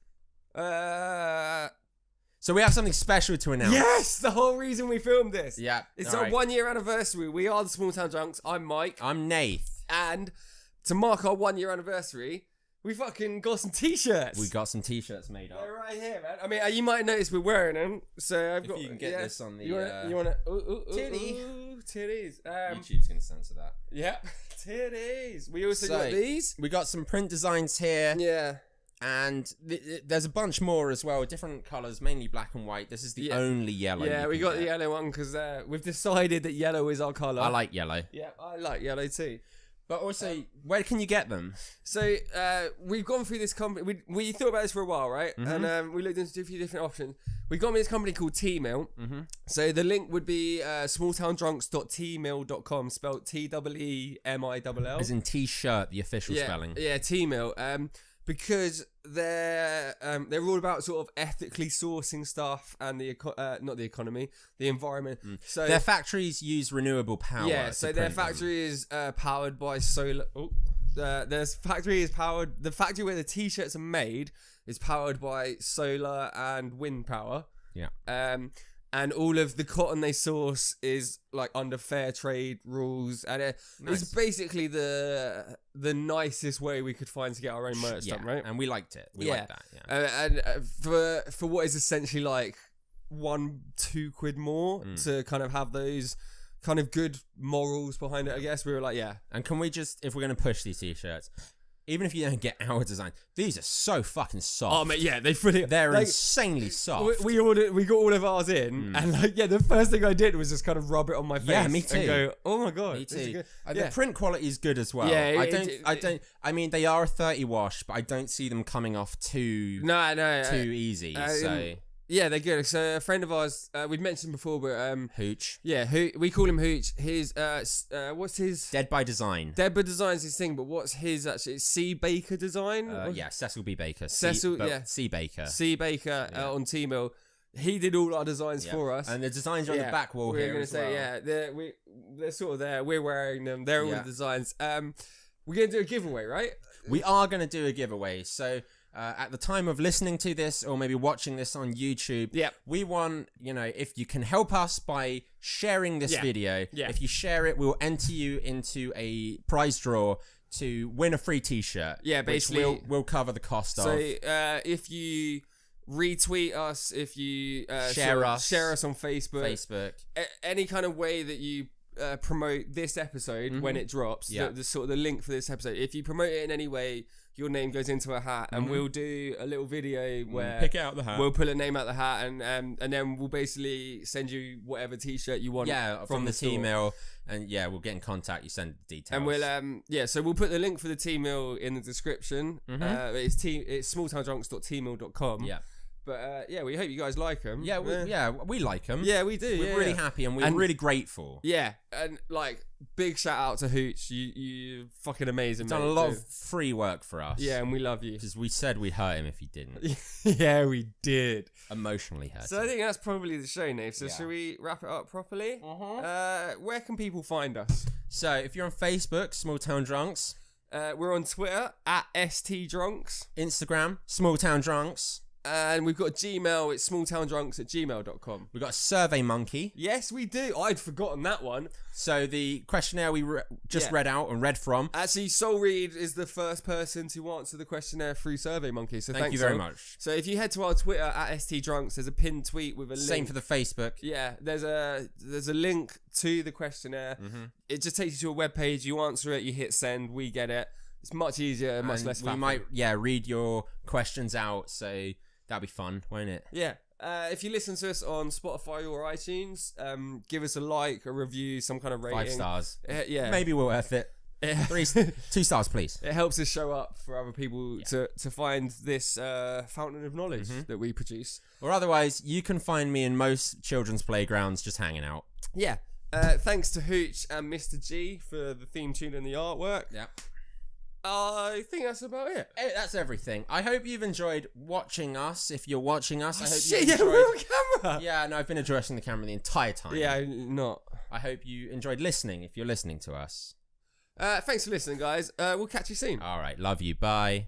S1: So we have something special to announce.
S2: Yes! The whole reason we filmed this.
S1: Yeah.
S2: It's our 1 year anniversary. We are the Small Town Drunks. I'm Mike.
S1: I'm Nath.
S2: And to mark our 1 year anniversary, we fucking got some t-shirts.
S1: We got some t-shirts made up.
S2: They're right here, man. I mean, you might notice we're wearing them. So I've got.
S1: If you can get this on the.
S2: You want to?
S1: Titty.
S2: Titties.
S1: YouTube's gonna censor that.
S2: Yep. Titties. We also got these.
S1: We got some print designs here.
S2: Yeah.
S1: And there's a bunch more as well, different colours, mainly black and white. This is the only yellow.
S2: Yeah, we got the yellow one because we've decided that yellow is our colour.
S1: I like yellow.
S2: Yeah, I like yellow too.
S1: But also, where can you get them?
S2: So we've gone through this company. We thought about this for a while, right? Mm-hmm. And we looked into a few different options. We got this company called T-Mill. Mm-hmm. So the link would be smalltowndrunks.tmill.com, spelled T-E-E-M-I-L-L.
S1: As in T-shirt, the official spelling.
S2: Yeah, T-Mill. Because they're all about sort of ethically sourcing stuff and not the economy, the environment. So
S1: their factories use renewable power.
S2: Yeah, so their factory is powered by solar. The factory where the t-shirts are made is powered by solar and wind power.
S1: Yeah.
S2: And all of the cotton they source is like under fair trade rules, and it's basically the nicest way we could find to get our own merch done, right?
S1: And we liked it. We liked that. Yeah.
S2: And for what is essentially like 1-2 quid more to kind of have those kind of good morals behind it, I guess we were like, yeah.
S1: And can we just, if we're gonna push these t-shirts, even if you don't get our design, these are so fucking soft.
S2: Oh mate, yeah,
S1: they're like, insanely soft.
S2: We got all of ours in, and like, the first thing I did was just kind of rub it on my face.
S1: Yeah, me too.
S2: And go, oh my god,
S1: me too. The print quality is good as well.
S2: Yeah,
S1: I mean, they are a 30 wash, but I don't see them coming off too easy.
S2: Yeah, they're good. So a friend of ours, we've mentioned before, but
S1: Hooch.
S2: Yeah, we call him Hooch. His what's his?
S1: Dead by Design.
S2: Dead by Design's his thing, but what's his actually? It's C Baker Design.
S1: Yeah, Cecil B. Baker.
S2: C Baker. C Baker on T-Mill. He did all our designs for us,
S1: and the designs are on the back wall here.
S2: We're gonna say they're sort of there. We're wearing them. They're all the designs. We're gonna do a giveaway, right?
S1: We are gonna do a giveaway. So. At the time of listening to this, or maybe watching this on YouTube, we want, if you can help us by sharing this video, if you share it, we'll enter you into a prize draw to win a free t-shirt. Yeah, basically. Which we'll cover the cost of.
S2: So if you retweet us, if you share us on Facebook, any kind of way that you promote this episode when it drops, the sort of the link for this episode, if you promote it in any way, your name goes into a hat, and we'll do a little video where
S1: pick out the hat.
S2: We'll pull a name out the hat, and then we'll basically send you whatever t-shirt you want.
S1: Yeah, from the T-Mill, and we'll get in contact. You send the details,
S2: and we'll so we'll put the link for the T-Mill in the description. It's smalltowndrunks.tmill.com. Yeah. But we hope you guys like them.
S1: Yeah, we like them.
S2: Yeah, we do.
S1: We're really happy, and we're really grateful.
S2: Yeah, and like big shout out to Hooch. You fucking amazing.
S1: You've done a lot of free work for us.
S2: Yeah, and we love you.
S1: Because we said we'd hurt him if he didn't.
S2: Yeah, we did.
S1: Emotionally hurt.
S2: So I think that's probably the show, Nate. So should we wrap it up properly? Where can people find us?
S1: So if you're on Facebook, Small Town Drunks.
S2: We're on Twitter @STDrunks.
S1: Instagram, Small Town Drunks.
S2: And we've got Gmail. It's smalltowndrunks@gmail.com.
S1: We've got a Survey Monkey.
S2: Yes, we do. I'd forgotten that one.
S1: So the questionnaire we just read out and read from.
S2: Actually, Soul Reed is the first person to answer the questionnaire through Survey Monkey. So
S1: thank you very much.
S2: So if you head to our Twitter at STDrunks, there's a pinned tweet with a link.
S1: Same for the Facebook.
S2: Yeah, there's a link to the questionnaire. It just takes you to a webpage. You answer it. You hit send. We get it. It's much easier, much less faffing.
S1: We might read your questions out. So that'd be fun, won't it?
S2: Yeah. If you listen to us on Spotify or iTunes, give us a like, a review, some kind of rating.
S1: 5 stars.
S2: Yeah.
S1: Maybe we're worth it. 2 stars, please.
S2: It helps us show up for other people to find this fountain of knowledge that we produce.
S1: Or otherwise, you can find me in most children's playgrounds just hanging out.
S2: Yeah. Thanks to Hooch and Mr. G for the theme tune and the artwork.
S1: Yeah.
S2: I think that's about it.
S1: That's everything. I hope you've enjoyed watching us. If you're watching us, I hope
S2: you've enjoyed... we're on camera.
S1: Yeah, no, I've been addressing the camera the entire time.
S2: Yeah, not.
S1: I hope you enjoyed listening, if you're listening to us.
S2: Thanks for listening, guys. We'll catch you soon.
S1: All right, love you. Bye.